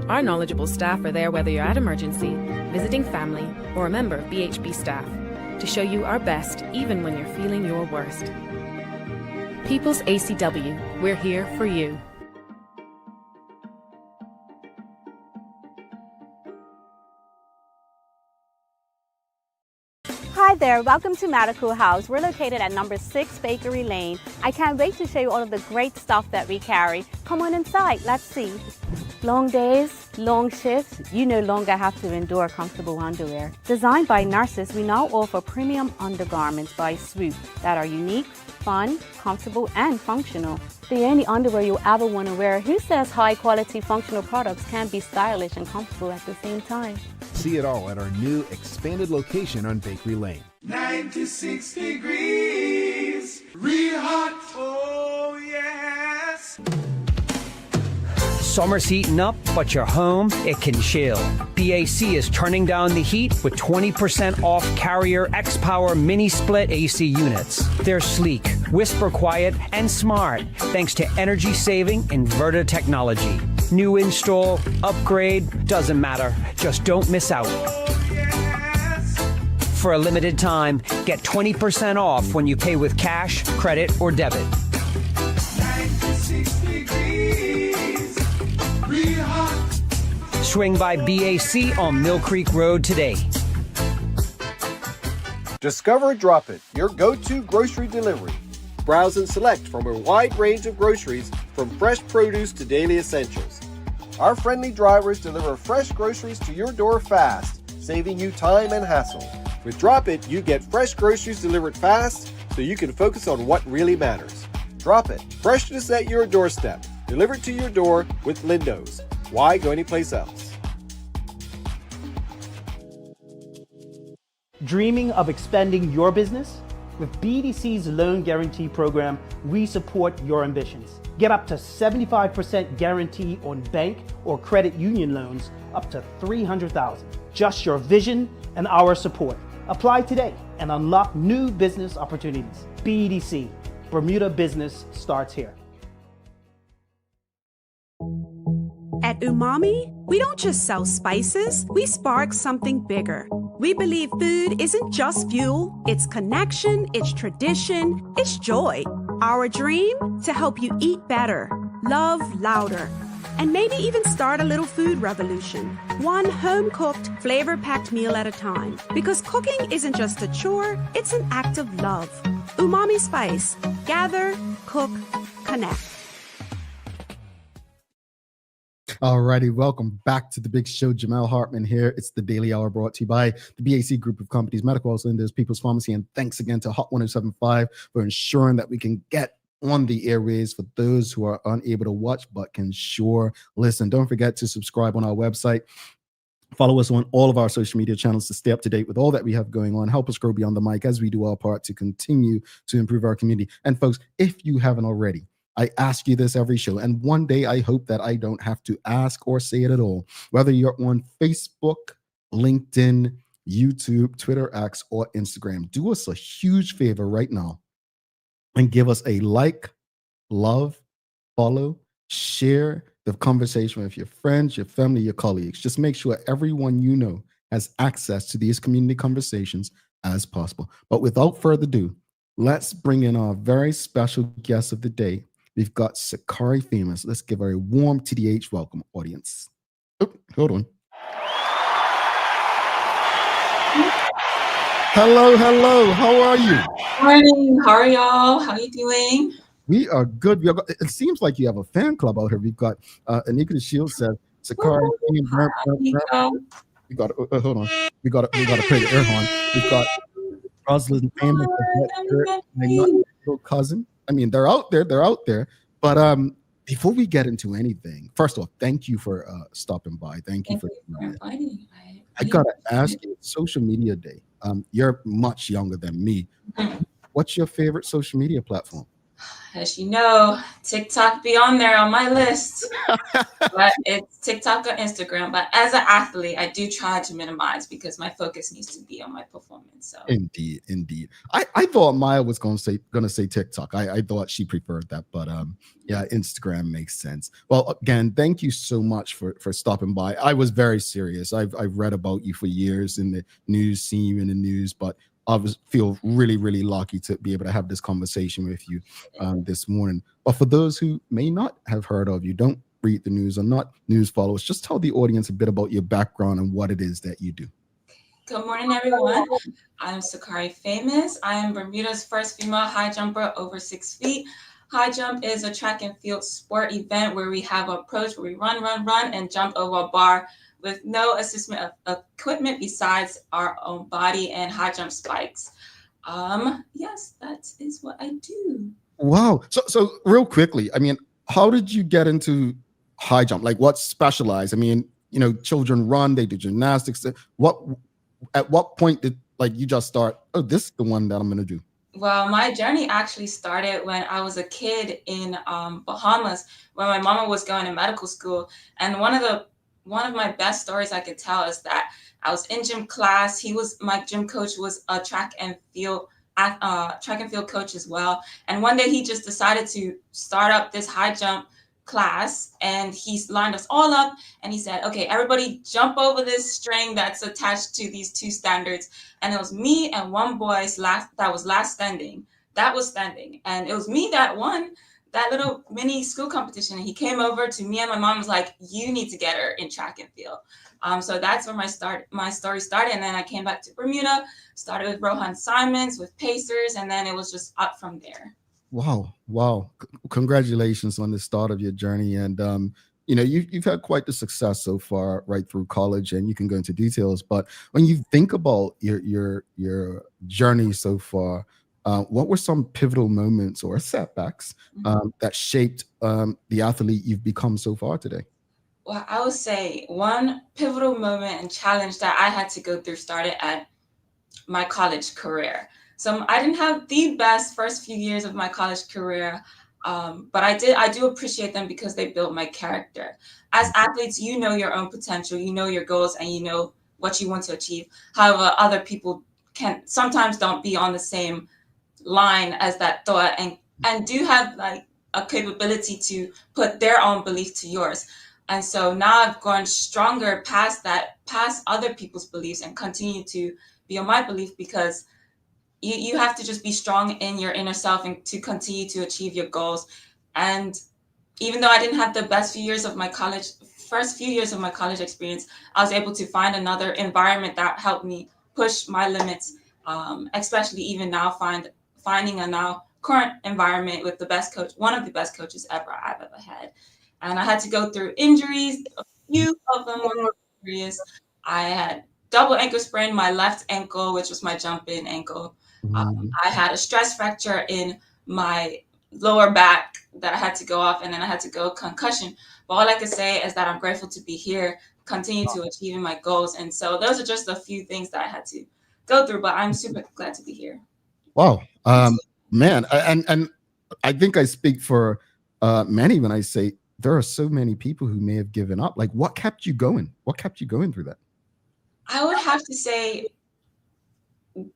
Our knowledgeable staff are there whether you're at emergency, visiting family, or a member of BHB staff, to show you our best even when you're feeling your worst. People's ACW, we're here for you. Hi there, welcome to Medical House. We're located at number 6 Bakery Lane. I can't wait to show you all of the great stuff that we carry. Come on inside, let's see. Long days, long shifts, you no longer have to endure comfortable underwear. Designed by nurses, we now offer premium undergarments by Swoop that are unique, fun, comfortable, and functional. The only underwear you'll ever want to wear. Who says high-quality functional products can't be stylish and comfortable at the same time? See it all at our new expanded location on Bakery Lane. 96 degrees, real hot, oh yes. Summer's heating up, but your home, it can chill. BAC is turning down the heat with 20% off Carrier X-Power mini split AC units. They're sleek, whisper quiet, and smart, thanks to energy-saving inverter technology. New install, upgrade, doesn't matter. Just don't miss out. For a limited time, get 20% off when you pay with cash, credit, or debit. 96 degrees, real hot. Swing by BAC on Mill Creek Road today. Discover Drop It, your go-to grocery delivery. Browse and select from a wide range of groceries, from fresh produce to daily essentials. Our friendly drivers deliver fresh groceries to your door fast, saving you time and hassle. With Drop It, you get fresh groceries delivered fast so you can focus on what really matters. Drop It, freshness at your doorstep, delivered to your door with Lindo's. Why go anyplace else? Dreaming of expanding your business? With BDC's Loan Guarantee Program, we support your ambitions. Get up to 75% guarantee on bank or credit union loans up to $300,000. Just your vision and our support. Apply today and unlock new business opportunities. BDC, Bermuda Business starts here. At Umami, we don't just sell spices, we spark something bigger. We believe food isn't just fuel, it's connection, it's tradition, it's joy. Our dream? To help you eat better, love louder, and maybe even start a little food revolution. One home-cooked, flavor-packed meal at a time. Because cooking isn't just a chore, it's an act of love. Umami Spice. Gather, cook, connect. Alrighty, welcome back to the big show. Jamel Hartman here. It's the Daily Hour brought to you by the BAC Group of Companies, Medical House Lenders, People's Pharmacy, and thanks again to Hot 1075 for ensuring that we can get on the airways for those who are unable to watch but can sure listen. Don't forget to subscribe on our website. Follow us on all of our social media channels to stay up to date with all that we have going on. Help us grow beyond the mic as we do our part to continue to improve our community. And folks, if you haven't already, I ask you this every show, and one day I hope that I don't have to ask or say it at all. Whether you're on Facebook, LinkedIn, YouTube, Twitter, X, or Instagram, do us a huge favor right now and give us a like, love, follow, share the conversation with your friends, your family, your colleagues. Just make sure everyone you know has access to these community conversations as possible. But without further ado, let's bring in our very special guest of the day. We've got Sakari Famous. Let's give her a warm TDH welcome, audience. Oh, hold on. Hello, hello. How are you? Morning. How are y'all? How are you doing? We are good. It seems like you have a fan club out here. We've got Anika the Shield says Sakari. We got hold on. We got to play the air horn. We've got Rosalind Famous, my little cousin. I mean, they're out there. But before we get into anything, first of all, thank you for stopping by. Thank you for inviting me. I gotta ask you, social media day. You're much younger than me. What's your favorite social media platform? As you know, TikTok be on there on my list. But it's TikTok or Instagram. But as an athlete, I do try to minimize because my focus needs to be on my performance. So Indeed. I thought Maya was gonna say TikTok. I thought she preferred that, but yeah, Instagram makes sense. Well, again, thank you so much for stopping by. I was very serious. I've read about you for years in the news, seen you in the news, but I feel really, really lucky to be able to have this conversation with you this morning. But for those who may not have heard of you, don't read the news, or not news followers, just tell the audience a bit about your background and what it is that you do. Good morning, everyone. I'm Sakari Famous. I am Bermuda's first female high jumper over 6 feet. High jump is a track and field sport event where we have an approach where we run, and jump over a bar with no assistance of equipment besides our own body and high jump spikes. Yes, that is what I do. Wow. So real quickly, I mean, how did you get into high jump? Like, what's specialized? I mean, you know, children run, they do gymnastics. At what point did you just start, oh, this is the one that I'm going to do? Well, my journey actually started when I was a kid in Bahamas, when my mama was going to medical school. And one of my best stories I could tell is that I was in gym class. My gym coach was a track and field coach as well. And one day he just decided to start up this high jump class, and he lined us all up and he said, okay, everybody jump over this string that's attached to these two standards. And it was me and one boy's that was last standing. That was standing. And it was me that won that little mini school competition. And he came over to me and my mom was like, you need to get her in track and field. So that's where my story started. And then I came back to Bermuda, started with Rohan Simons, with Pacers, and then it was just up from there. Wow. Congratulations on the start of your journey. And you've had quite the success so far right through college, and you can go into details. But when you think about your journey so far, what were some pivotal moments or setbacks that shaped the athlete you've become so far today? Well, I would say one pivotal moment and challenge that I had to go through started at my college career. So I didn't have the best first few years of my college career, but I do appreciate them because they built my character. As athletes, you know your own potential, you know your goals, and you know what you want to achieve. However, other people can sometimes don't be on the same line as that thought and do have like a capability to put their own belief to yours. And so now I've gone stronger past other people's beliefs and continue to be on my belief, because you have to just be strong in your inner self and to continue to achieve your goals. And even though I didn't have the best first few years of my college experience, I was able to find another environment that helped me push my limits, especially even now finding a now current environment with the best coach, one of the best coaches I've ever had. And I had to go through injuries. A few of them were serious. I had double ankle sprain my left ankle, which was my jump-in ankle. I had a stress fracture in my lower back that I had to go off, and then I had to go concussion. But all I can say is that I'm grateful to be here, continue to achieving my goals. And so those are just a few things that I had to go through, but I'm super glad to be here. Wow. Man, and I think I speak for many when I say there are so many people who may have given up. Like, what kept you going? What kept you going through that? I would have to say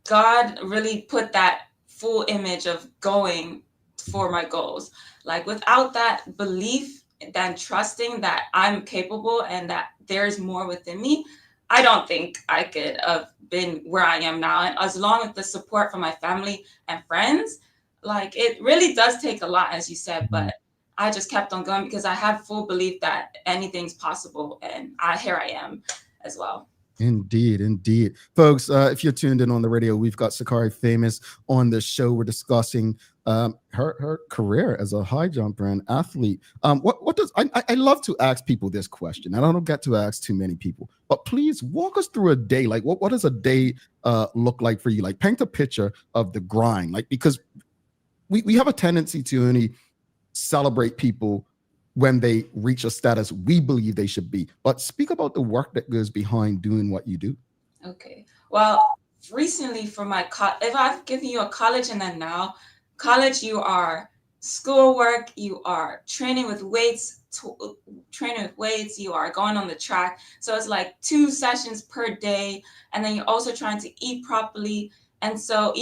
God really put that full image of going for my goals. Like, without that belief and trusting that I'm capable and that there's more within me, I don't think I could have been where I am now. And as long as the support from my family and friends, like, it really does take a lot, as you said, but I just kept on going because I have full belief that anything's possible. And here I am as well. Indeed. Folks, if you're tuned in on the radio, we've got Sakari Famous on the show. We're discussing her career as a high jumper and athlete. What does I love to ask people this question, and I don't get to ask too many people, but please walk us through a day. Like, what does a day look like for you? Like, paint a picture of the grind. Like, because we have a tendency to only celebrate people when they reach a status we believe they should be. But speak about the work that goes behind doing what you do. Okay. Well, recently for my if I've given you a college and then now, college, you are schoolwork, you are training with weights, you are going on the track. So it's like 2 sessions per day. And then you're also trying to eat properly. And so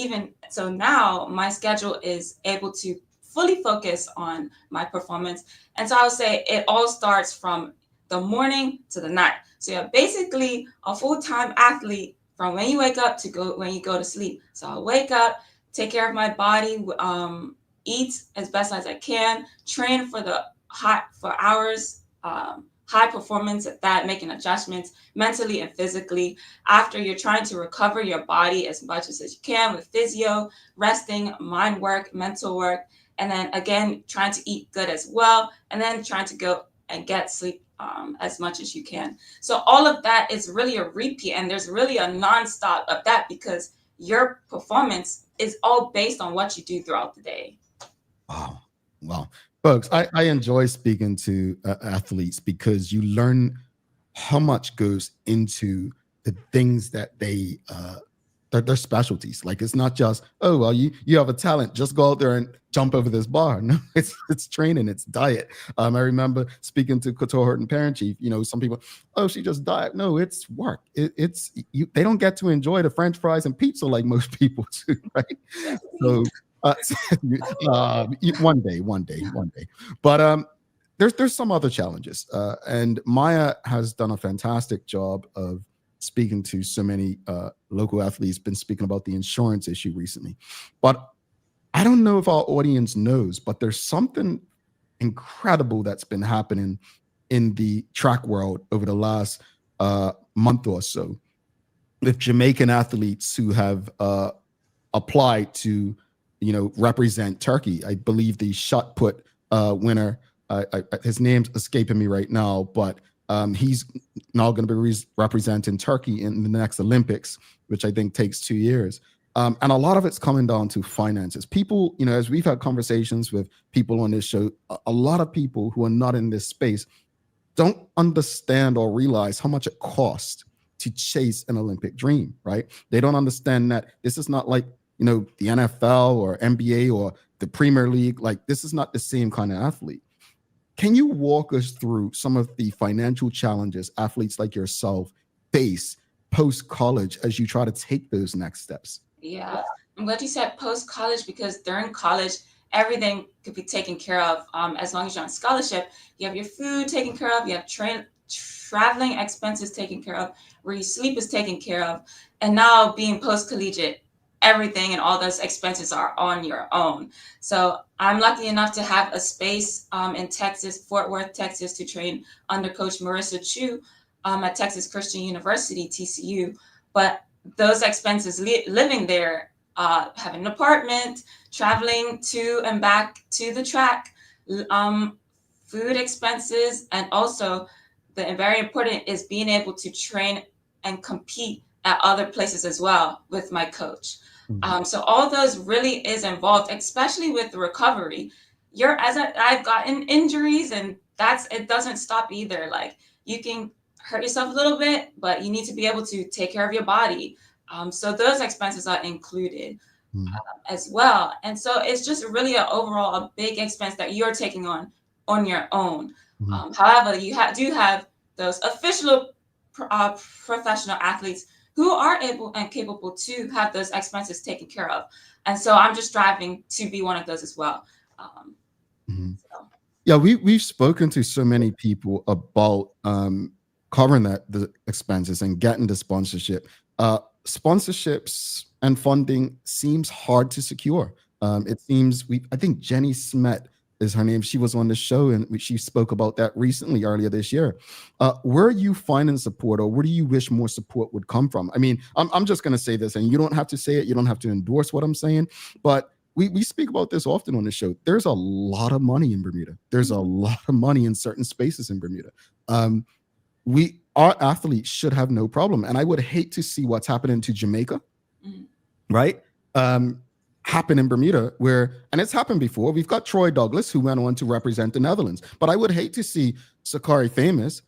now my schedule is able to fully focus on my performance. And so I would say it all starts from the morning to the night. So you're basically a full-time athlete from when you wake up to when you go to sleep. So I'll wake up, take care of my body, eat as best as I can, train for hours, high performance at that, making adjustments mentally and physically. After, you're trying to recover your body as much as you can with physio, resting, mind work, mental work. And then again, trying to eat good as well. And then trying to go and get sleep as much as you can. So all of that is really a repeat. And there's really a nonstop of that because your performance is all based on what you do throughout the day. Wow. Folks, I enjoy speaking to athletes because you learn how much goes into the things that they're specialties. Like, it's not just, oh, well, you have a talent, just go out there and jump over this bar. No, it's training, it's diet. I remember speaking to Couture Horton Parent Chief, some people, oh, she just diet. No, it's work. They don't get to enjoy the French fries and pizza like most people do, right? So one day. But there's some other challenges, and Maya has done a fantastic job of speaking to so many local athletes. Been speaking about the insurance issue recently, but I don't know if our audience knows, but there's something incredible that's been happening in the track world over the last month or so with Jamaican athletes who have applied to, represent Turkey. I believe the shot put winner, his name's escaping me right now, but he's now going to be representing Turkey in the next Olympics, which I think takes 2 years. And a lot of it's coming down to finances. People, as we've had conversations with people on this show, a lot of people who are not in this space don't understand or realize how much it costs to chase an Olympic dream, right? They don't understand that this is not like, the NFL or NBA or the Premier League. Like, this is not the same kind of athlete. Can you walk us through some of the financial challenges athletes like yourself face post-college as you try to take those next steps? Yeah, I'm glad you said post-college, because during college, everything could be taken care of. As long as you're on scholarship, you have your food taken care of, you have traveling expenses taken care of, where you sleep is taken care of. And now being post-collegiate, everything and all those expenses are on your own. So I'm lucky enough to have a space in Texas, Fort Worth, Texas, to train under Coach Marissa Chu at Texas Christian University, TCU. But those expenses, living there, having an apartment, traveling to and back to the track, food expenses, and also the very important is being able to train and compete at other places as well with my coach. So all those really is involved, especially with the recovery. I've gotten injuries, and it doesn't stop either. Like, you can hurt yourself a little bit, but you need to be able to take care of your body. So those expenses are included as well. And so it's just really a big expense that you're taking on your own. However, you do have those official professional athletes who are able and capable to have those expenses taken care of. And so I'm just striving to be one of those as well. Yeah, we've spoken to so many people about covering the expenses and getting the sponsorship. Sponsorships and funding seems hard to secure. It seems I think Jenny Smet is her name. She was on the show and she spoke about that recently, earlier this year. Where are you finding support, or where do you wish more support would come from? I mean, I'm just going to say this, and you don't have to say it. You don't have to endorse what I'm saying, but we speak about this often on the show. There's a lot of money in Bermuda. There's a lot of money in certain spaces in Bermuda. Our athletes should have no problem. And I would hate to see what's happening to Jamaica, right? Happen in Bermuda, and it's happened before. We've got Troy Douglas, who went on to represent the Netherlands. But I would hate to see Sakari Famous,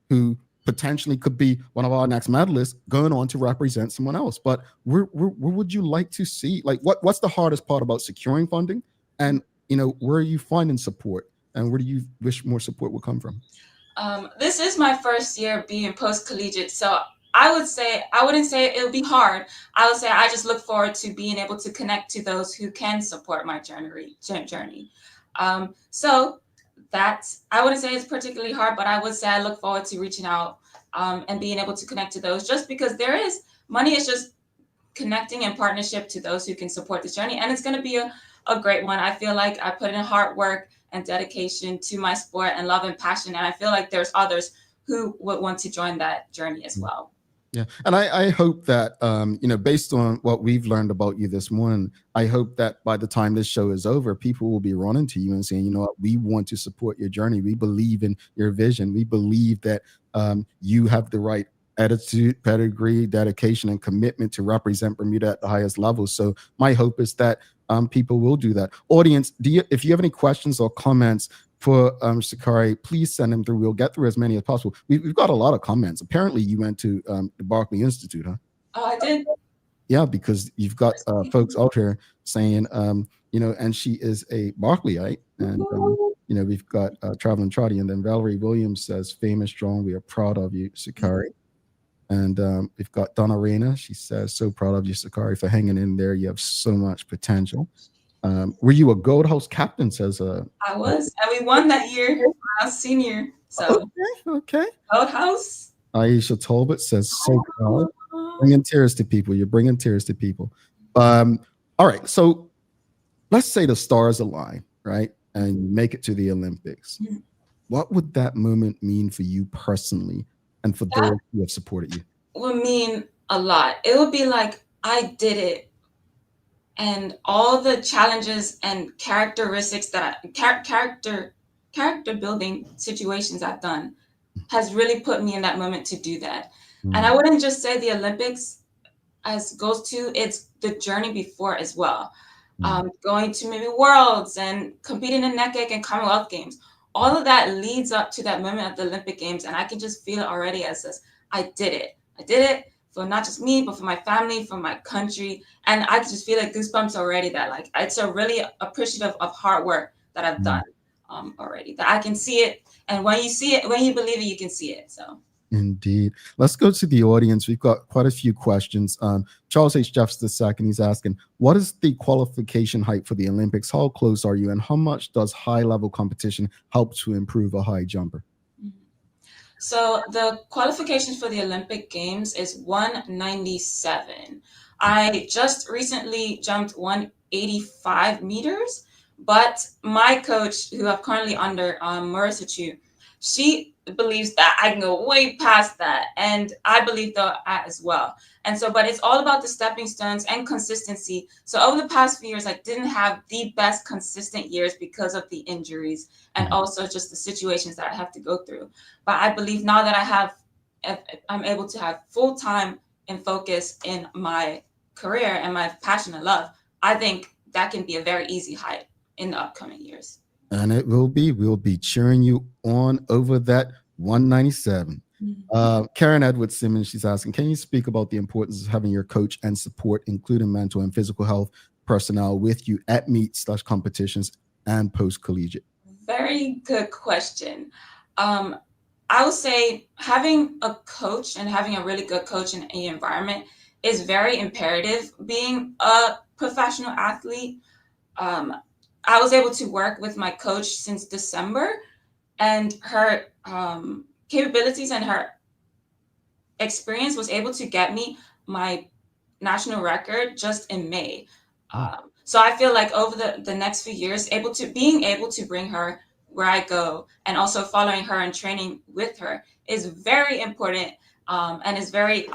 who potentially could be one of our next medalists, going on to represent someone else. But where would you like to see, like, what's the hardest part about securing funding? And, where are you finding support? And where do you wish more support would come from? This is my first year being post-collegiate. So I wouldn't say it would be hard. I would say I just look forward to being able to connect to those who can support my journey. So I wouldn't say it's particularly hard, but I would say I look forward to reaching out and being able to connect to those, just because money is just connecting and partnership to those who can support this journey. And it's going to be a great one. I feel like I put in hard work and dedication to my sport and love and passion. And I feel like there's others who would want to join that journey as well. Yeah. And I hope that, based on what we've learned about you this morning, I hope that by the time this show is over, people will be running to you and saying, what, we want to support your journey. We believe in your vision. We believe that you have the right attitude, pedigree, dedication, and commitment to represent Bermuda at the highest level. So my hope is that people will do that. Audience, if you have any questions or comments for Sakari, please send them through. We'll get through as many as possible. We've got a lot of comments. Apparently, you went to the Barclay Institute, huh? Oh, I did. Yeah, because you've got folks out here saying, and she is a Barclayite. And, we've got Traveling Trotty. And then Valerie Williams says, famous, strong. We are proud of you, Sakari. And we've got Donna Reyna. She says, so proud of you, Sakari, for hanging in there. You have so much potential. Were you a Gold House captain? Says I was, and we won that year. I was senior, so okay. Gold House. Aisha Talbot says so proud. Bringing tears to people. You're bringing tears to people. All right. So let's say the stars align, right? And you make it to the Olympics. What would that moment mean for you personally and for those who have supported you? Would mean a lot. It would be like I did it, and all the challenges and characteristics that character building situations I've done has really put me in that moment to do that. And I wouldn't just say the Olympics as goes to, it's the journey before as well. Going to maybe Worlds and competing in NECAC and Commonwealth Games. All of that leads up to that moment of the Olympic Games, and I can just feel it already as this, I did it. I did it for not just me, but for my family, for my country. And I just feel like goosebumps already that like, it's a really appreciative of hard work that I've done already, that I can see it. And when you see it, when you believe it, you can see it, so. Indeed. Let's go to the audience. We've got quite a few questions. Charles H. Jeffs II, he's asking, what is the qualification height for the Olympics? How close are you? And how much does high-level competition help to improve a high jumper? So the qualifications for the Olympic Games is 197. I just recently jumped 185 meters, but my coach, who I'm currently under, Marissa Chu, she believes that I can go way past that. And I believe that as well. And so, but it's all about the stepping stones and consistency. So over the past few years, I didn't have the best consistent years because of the injuries and also just the situations that I have to go through. But I believe now that I'm able to have full time and focus in my career and my passion and love, I think that can be a very easy height in the upcoming years. And it will be. We'll be cheering you on over that 197. Karen Edwards Simmons, she's asking, can you speak about the importance of having your coach and support, including mental and physical health personnel with you at meets/competitions and post-collegiate? Very good question. I would say having a coach and having a really good coach in any environment is very imperative. Being a professional athlete, I was able to work with my coach since December, and her capabilities and her experience was able to get me my national record just in May. So I feel like over the next few years, being able to bring her where I go and also following her and training with her is very important, and is very,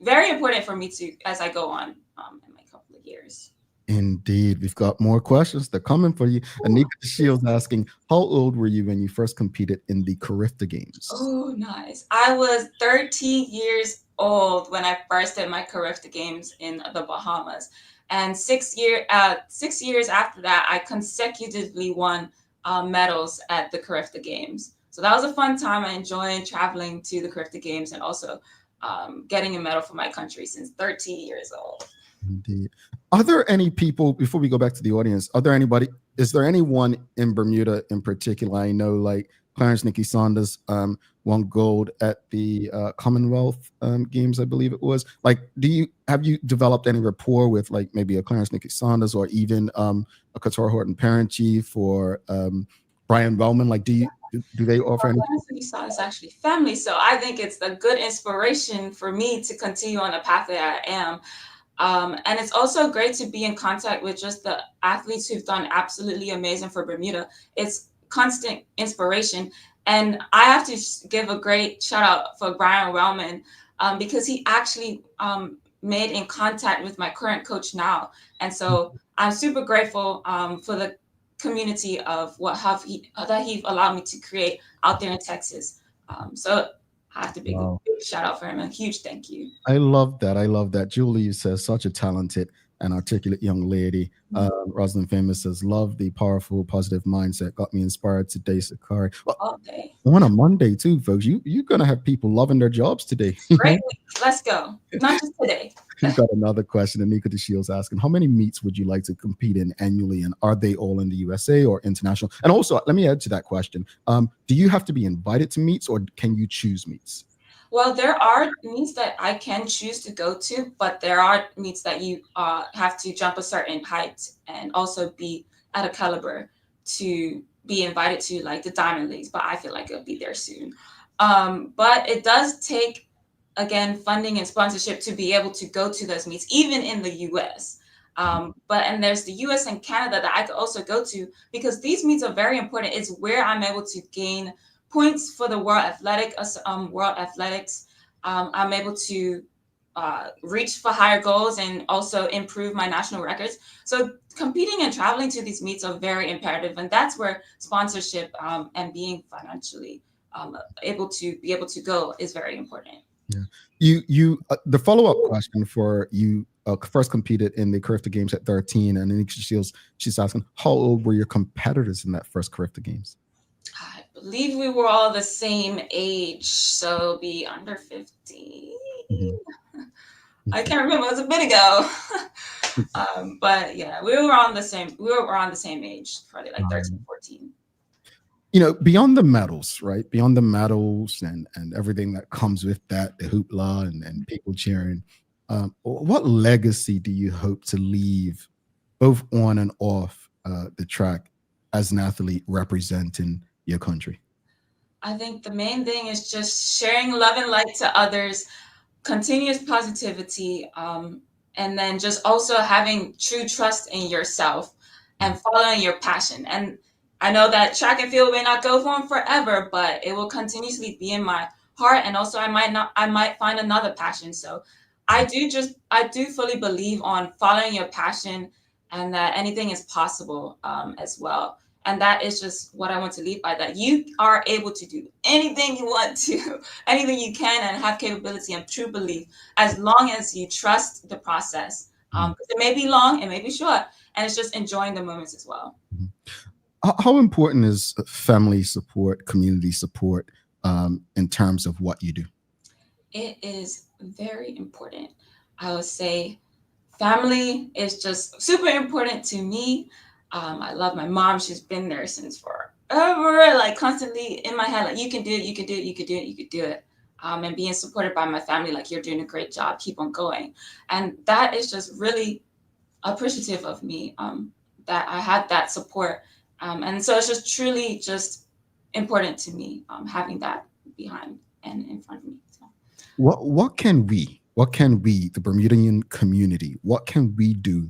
very important for me to as I go on in my couple of years. Indeed. We've got more questions. They're coming for you. Anika Shields asking, how old were you when you first competed in the Carifta Games? Oh, nice. I was 13 years old when I first did my Carifta Games in the Bahamas. And 6 years after that, I consecutively won medals at the Carifta Games. So that was a fun time. I enjoyed traveling to the Carifta Games and also getting a medal for my country since 13 years old. Indeed. Are there any people, before we go back to the audience, is there anyone in Bermuda in particular? I know like Clarence Nicky Saunders won gold at the Commonwealth Games, I believe it was. Like, have you developed any rapport with like maybe a Clarence Nicky Saunders or even a Couture Horton Parent Chief or Brian Wellman? Like, do they offer any? Clarence Nicky Saunders is actually family, so I think it's a good inspiration for me to continue on the path that I am. And it's also great to be in contact with just the athletes who've done absolutely amazing for Bermuda. It's constant inspiration. And I have to give a great shout out for Brian Wellman, because he actually made in contact with my current coach now. And so I'm super grateful for the community of that he allowed me to create out there in Texas. So I have to give a big shout out for him. A huge thank you. I love that. I love that. Julie says, such a talented and articulate young lady. Rosalind Famous says, love the powerful, positive mindset. Got me inspired today, Sakari. Well, all day. On a Monday too, folks. You're going to have people loving their jobs today. Great week. Let's go. Not just today. We've got another question. Anika DeShields asking, how many meets would you like to compete in annually? And are they all in the USA or international? And also, let me add to that question. Do you have to be invited to meets or can you choose meets? Well, there are meets that I can choose to go to, but there are meets that you have to jump a certain height and also be at a caliber to be invited to, like the Diamond Leagues. But I feel like it'll be there soon. But it does take, again, funding and sponsorship to be able to go to those meets, even in the U.S. And there's the U.S. and Canada that I could also go to, because these meets are very important. It's where I'm able to gain points for the World Athletics. I'm able to reach for higher goals and also improve my national records. So competing and traveling to these meets are very imperative, and that's where sponsorship and being financially able to go is very important. Yeah. You the follow-up question for you first competed in the Carifta Games at 13, and then she's asking, how old were your competitors in that first Carifta Games? I believe we were all the same age, so be under 50. I can't remember. It was a bit ago. But yeah, we were around the same age, probably like 13, 14. You know, beyond the medals, right? Beyond the medals and everything that comes with that, the hoopla and people cheering, what legacy do you hope to leave both on and off the track as an athlete representing your country? I think the main thing is just sharing love and light to others, continuous positivity, and then just also having true trust in yourself and following your passion. And I know that track and field may not go on forever, but it will continuously be in my heart. And also I might find another passion. So I do fully believe on following your passion, and that anything is possible as well. And that is just what I want to leave by, that you are able to do anything you want to, anything you can, and have capability and true belief, as long as you trust the process. It may be long, it may be short, and it's just enjoying the moments as well. How important is family support, community support in terms of what you do? It is very important. I would say family is just super important to me. I love my mom. She's been there since forever, like constantly in my head, like, you can do it, you can do it, you can do it, you can do it. And being supported by my family, like, you're doing a great job, keep on going. And that is just really appreciative of me, that I had that support. And so it's just truly just important to me, having that behind and in front of me. So. What can we, the Bermudian community, what can we do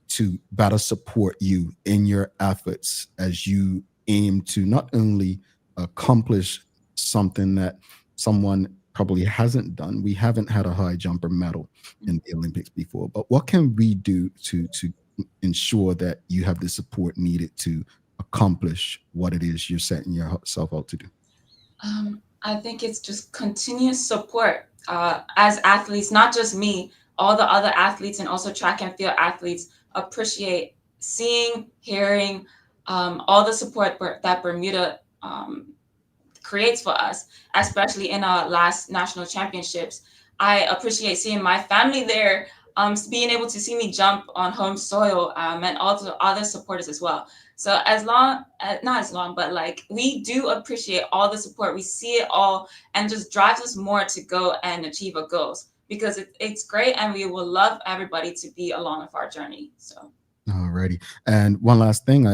to better support you in your efforts as you aim to not only accomplish something that someone probably hasn't done? We haven't had a high jumper medal in the Olympics before, but what can we do to ensure that you have the support needed to accomplish what it is you're setting yourself out to do? I think it's just continuous support as athletes, not just me, all the other athletes and also track and field athletes appreciate seeing, hearing all the support that Bermuda creates for us, especially in our last national championships. I appreciate seeing my family there, being able to see me jump on home soil, and all the other supporters as well. So not as long, but like, we do appreciate all the support. We see it all, and just drives us more to go and achieve our goals, because it's great, and we will love everybody to be along with our journey. So. Alrighty. And one last thing,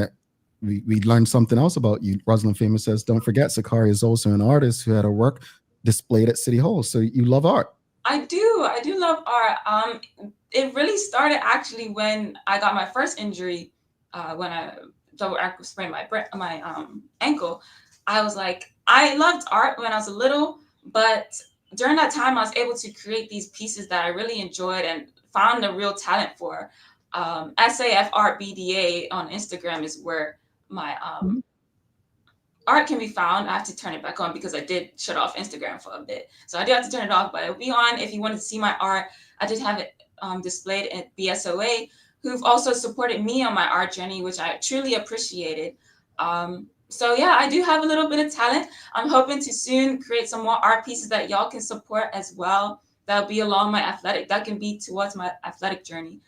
we learned something else about you. Rosalind Famous says, don't forget, Sakari is also an artist who had her work displayed at City Hall. So you love art. I do love art. It really started actually when I got my first injury, when I double ankle sprained my ankle. I was like, I loved art when I was little, but during that time I was able to create these pieces that I really enjoyed and found a real talent for. SAF Art BDA on Instagram is where my art can be found. I have to turn it back on because I did shut off Instagram for a bit. So I do have to turn it off, but it'll be on if you wanted to see my art. I did have it displayed at BSOA, who've also supported me on my art journey, which I truly appreciated. So yeah, I do have a little bit of talent. I'm hoping to soon create some more art pieces that y'all can support as well. That'll be along my that can be towards my athletic journey.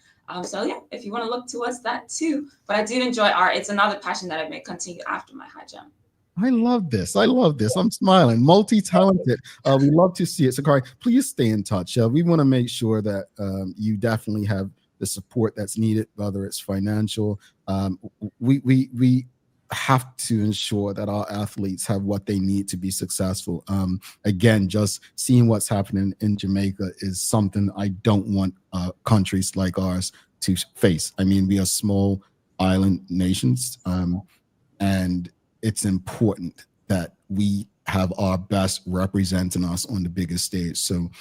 So yeah, if you want to look towards that too. But I do enjoy art. It's another passion that I may continue after my high jump. I love this. I love this. I'm smiling. Multi-talented. We love to see it. Sakari, please stay in touch. We want to make sure that you definitely have the support that's needed, whether it's financial. We have to ensure that our athletes have what they need to be successful. Again, just seeing what's happening in Jamaica is something I don't want countries like ours to face. I mean, we are small island nations, and it's important that we have our best representing us on the biggest stage. So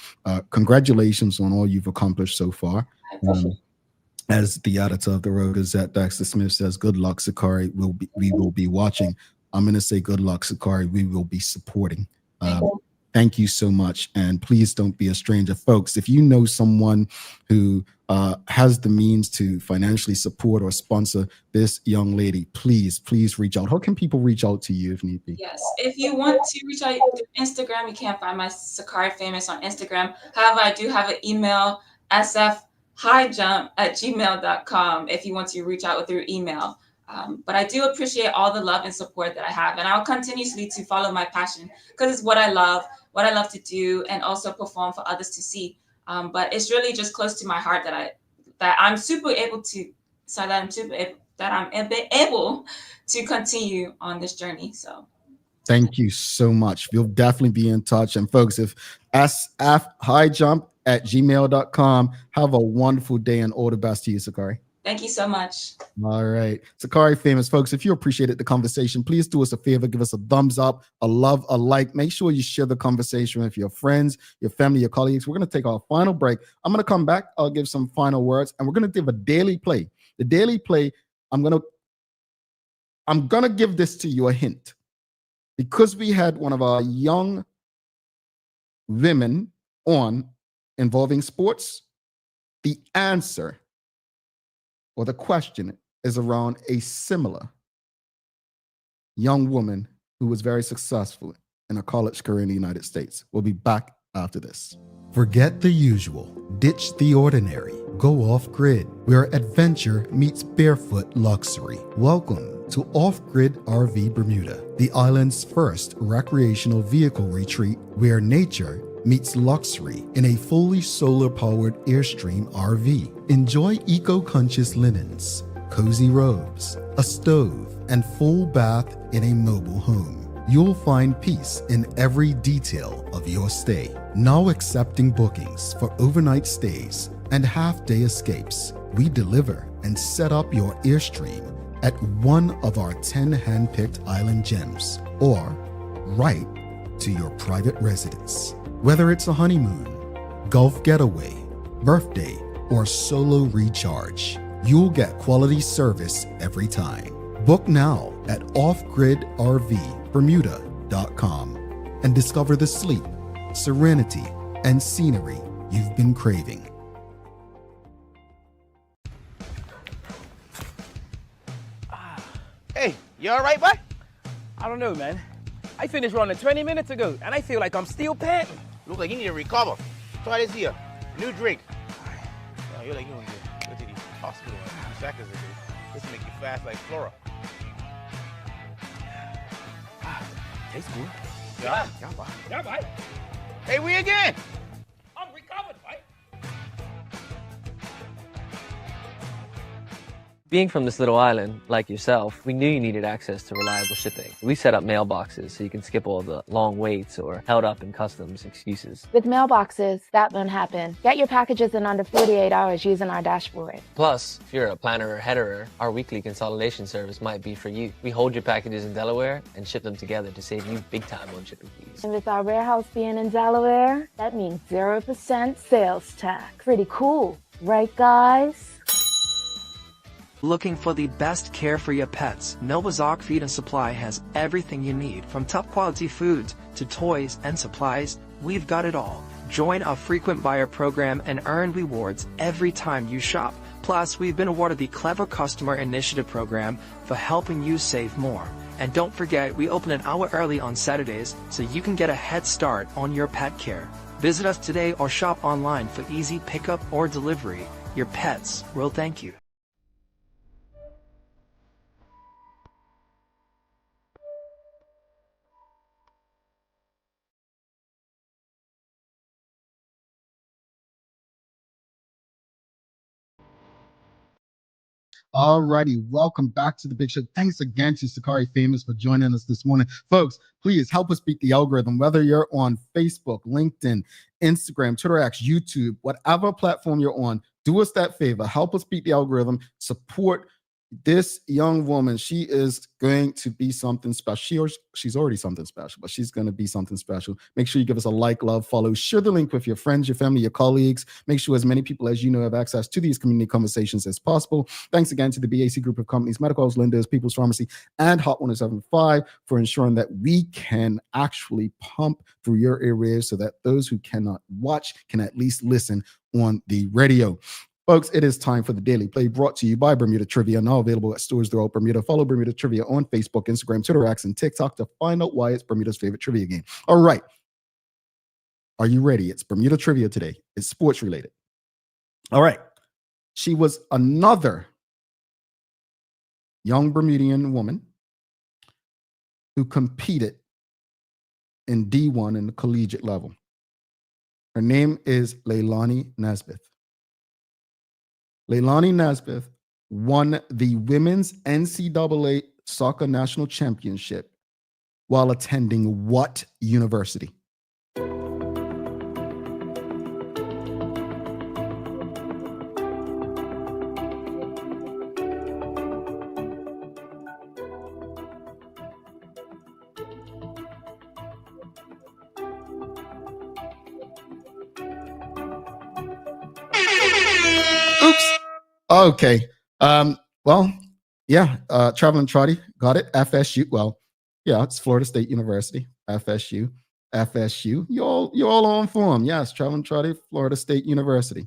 congratulations on all you've accomplished so far. As the editor of the Royal Gazette, Dexter Smith says, good luck, Sakari. We will be watching. I'm going to say good luck, Sakari. We will be supporting. Thank you so much. And please don't be a stranger. Folks, if you know someone who has the means to financially support or sponsor this young lady, please reach out. How can people reach out to you if need be? Yes, if you want to reach out to Instagram, you can find my Sakari Famous on Instagram. However, I do have an email, sfhighjump@gmail.com, if you want to reach out with your email. But I do appreciate all the love and support that I have, and I'll continuously to follow my passion because it's what I love to do, and also perform for others to see. But it's really just close to my heart that I'm able to continue on this journey. So thank you so much. We'll definitely be in touch. And folks, if sfhighjump@gmail.com, have a wonderful day and all the best to you, Sakari. Thank you so much. All right. Sakari Famous, folks, if you appreciated the conversation, please do us a favor. Give us a thumbs up, a love, a like. Make sure you share the conversation with your friends, your family, your colleagues. We're going to take our final break. I'm going to come back. I'll give some final words, and we're going to give a daily play. The daily play, I'm going to give this to you a hint. Because we had one of our young women on involving sports, the answer or the question is around a similar young woman who was very successful in a college career in the United States. We'll be back after this. Forget the usual, ditch the ordinary, go off-grid, where adventure meets barefoot luxury. Welcome to Off-Grid RV Bermuda, the island's first recreational vehicle retreat where nature meets luxury in a fully solar-powered Airstream RV. Enjoy eco-conscious linens, cozy robes, a stove, and full bath in a mobile home. You'll find peace in every detail of your stay. Now accepting bookings for overnight stays and half-day escapes. We deliver and set up your Airstream at one of our 10 hand-picked island gems, or right to your private residence. Whether it's a honeymoon, golf getaway, birthday, or solo recharge, you'll get quality service every time. Book now at offgridrvbermuda.com and discover the sleep, serenity, and scenery you've been craving. Hey, you all right, boy? I don't know, man. I finished running 20 minutes ago, and I feel like I'm still panting. Look like you need to recover. Try this here. New drink. Oh, you're like you want to go to the hospital in 2 seconds ago. This will make you fast like Flora. Tastes good. Yeah. Yeah, boy. Yeah, bye. Hey, we again. I'm recovered, boy. Being from this little island, like yourself, we knew you needed access to reliable shipping. We set up mailboxes so you can skip all the long waits or held up in customs excuses. With mailboxes, that won't happen. Get your packages in under 48 hours using our dashboard. Plus, if you're a planner or headerer, our weekly consolidation service might be for you. We hold your packages in Delaware and ship them together to save you big time on shipping fees. And with our warehouse being in Delaware, that means 0% sales tax. Pretty cool, right guys? Looking for the best care for your pets? Nova's Ark Feed and Supply has everything you need, from top quality foods to toys and supplies. We've got it all. Join our frequent buyer program and earn rewards every time you shop. Plus, we've been awarded the Clever Customer Initiative program for helping you save more. And don't forget, we open an hour early on Saturdays so you can get a head start on your pet care. Visit us today or shop online for easy pickup or delivery. Your pets will thank you. All righty, welcome back to the Big Show. Thanks again to Sakari Famous for joining us this morning. Folks, please help us beat the algorithm, whether you're on Facebook, LinkedIn, Instagram, Twitter X, YouTube, whatever platform you're on. Do us that favor. Help us beat the algorithm. Support this young woman. She is going to be something special. She's already something special, but she's going to be something special. Make sure you give us a like, love, follow, share the link with your friends, your family, your colleagues. Make sure as many people as you know have access to these community conversations as possible. Thanks again to the BAC group of companies, Medical House Lenders, People's Pharmacy, and Hot 107.5 for ensuring that we can actually pump through your airwaves so that those who cannot watch can at least listen on the radio. Folks, it is time for the Daily Play, brought to you by Bermuda Trivia, now available at stores throughout Bermuda. Follow Bermuda Trivia on Facebook, Instagram, Twitter, X, and TikTok to find out why it's Bermuda's favorite trivia game. All right. Are you ready? It's Bermuda Trivia today. It's sports related. All right. She was another young Bermudian woman who competed in D1 in the collegiate level. Her name is Leilani Nesbitt. Leilani Nesbitt won the Women's NCAA Soccer National Championship while attending what university? Oops. Okay. Well, yeah. Traveling Trotty got it. FSU. Well, yeah, it's Florida State University. FSU. FSU. You're all on form. Yes, Traveling Trotty, Florida State University.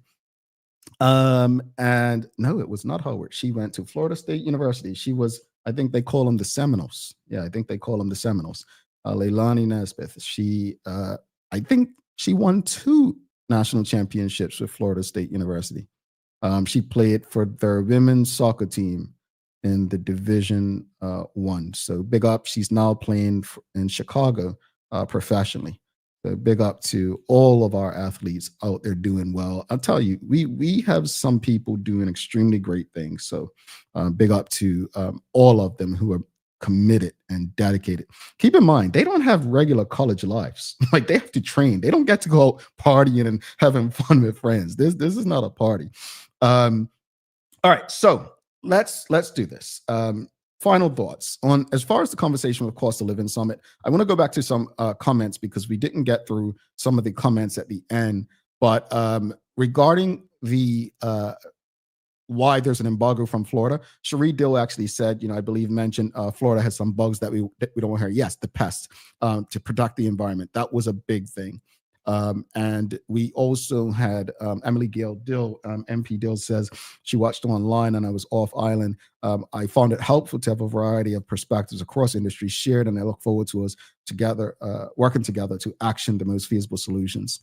And no, it was not Howard. She went to Florida State University. She was, I think they call them the Seminoles. Yeah, I think they call them the Seminoles. Leilani Nesbitt. She, I think she won 2 national championships with Florida State University. She played for their women's soccer team in the Division 1. So big up. She's now playing in Chicago professionally. So big up to all of our athletes out there doing well. I'll tell you, we have some people doing extremely great things. So big up to all of them who are committed and dedicated. Keep in mind, they don't have regular college lives. Like, they have to train. They don't get to go partying and having fun with friends. This is not a party. All right, so let's do this. Final thoughts on as far as the conversation with Cost of Living Summit. I want to go back to some comments because we didn't get through some of the comments at the end. But regarding the why there's an embargo from Florida, Cherie Dill actually said, I believe mentioned Florida has some bugs that we don't want to hear. Yes, the pests to protect the environment. That was a big thing. And we also had Emily Gail Dill, MP Dill says she watched online and I was off island. I found it helpful to have a variety of perspectives across industries shared, and I look forward to us together, working together to action the most feasible solutions.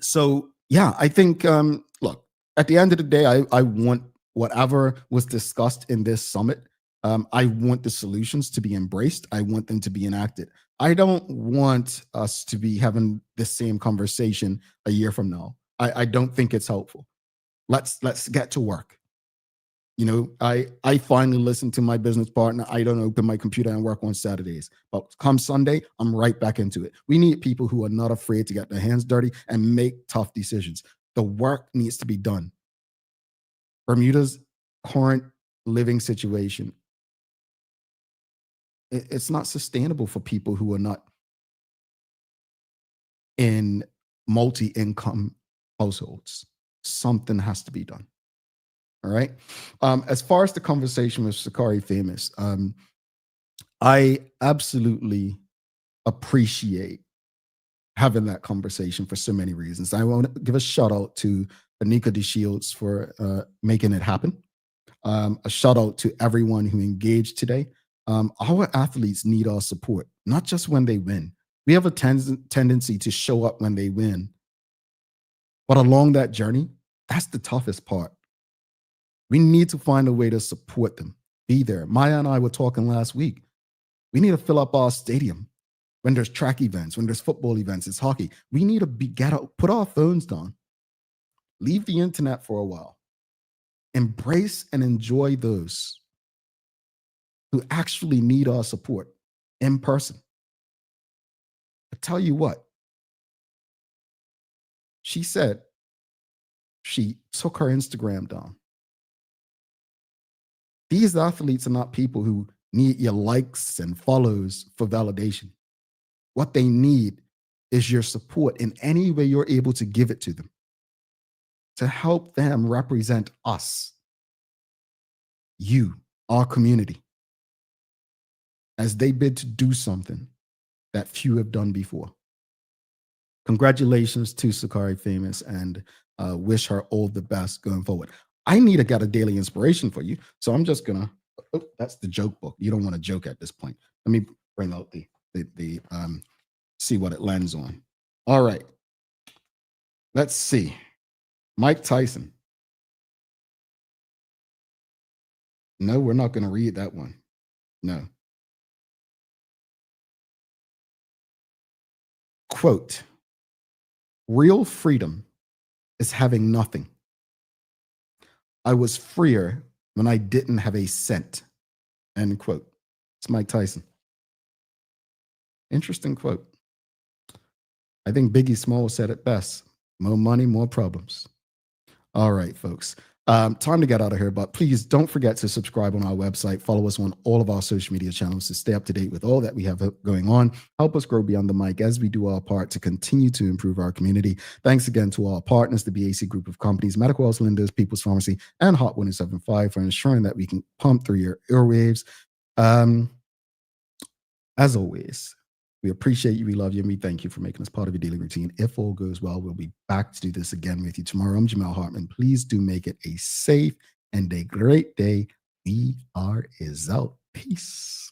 So yeah, I think, look, at the end of the day, I want whatever was discussed in this summit. I want the solutions to be embraced. I want them to be enacted. I don't want us to be having the same conversation a year from now. I don't think it's helpful. Let's get to work. I finally listened to my business partner. I don't open my computer and work on Saturdays. But come Sunday, I'm right back into it. We need people who are not afraid to get their hands dirty and make tough decisions. The work needs to be done. Bermuda's current living situation, it's not sustainable for people who are not in multi-income households. Something has to be done. All right. As far as the conversation with Sakari Famous, I absolutely appreciate having that conversation for so many reasons. I want to give a shout out to Anika DeShields for making it happen. A shout out to everyone who engaged today. Our athletes need our support, not just when they win. We have a tendency to show up when they win. But along that journey, that's the toughest part. We need to find a way to support them, be there. Maya and I were talking last week. We need to fill up our stadium when there's track events, when there's football events, it's hockey. We need to get out, put our phones down, leave the internet for a while, embrace and enjoy those who actually need our support in person. I tell you what, she said she took her Instagram down. These athletes are not people who need your likes and follows for validation. What they need is your support in any way you're able to give it to them, to help them represent us, you, our community, as they bid to do something that few have done before. Congratulations to Sakari Famous, and wish her all the best going forward. I need to get a daily inspiration for you, so I'm just gonna. Oh, that's the joke book. You don't want to joke at this point. Let me bring out the see what it lands on. All right, let's see. Mike Tyson. No, we're not going to read that one. No. Quote, real freedom is having nothing. I was freer when I didn't have a cent. End quote. It's Mike Tyson. Interesting quote. I think Biggie Smalls said it best. More money, more problems. All right, folks. Time to get out of here, but please don't forget to subscribe on our website. Follow us on all of our social media channels to stay up to date with all that we have going on. Help us grow beyond the mic as we do our part to continue to improve our community. Thanks again to our partners, the BAC Group of Companies, Medical House Lenders, People's Pharmacy, and Hot 107.5 for ensuring that we can pump through your airwaves. As always, we appreciate you, we love you, and we thank you for making us part of your daily routine. If all goes well, we'll be back to do this again with you tomorrow. I'm Jamel Hartman. Please do make it a safe and a great day. We are out. Peace.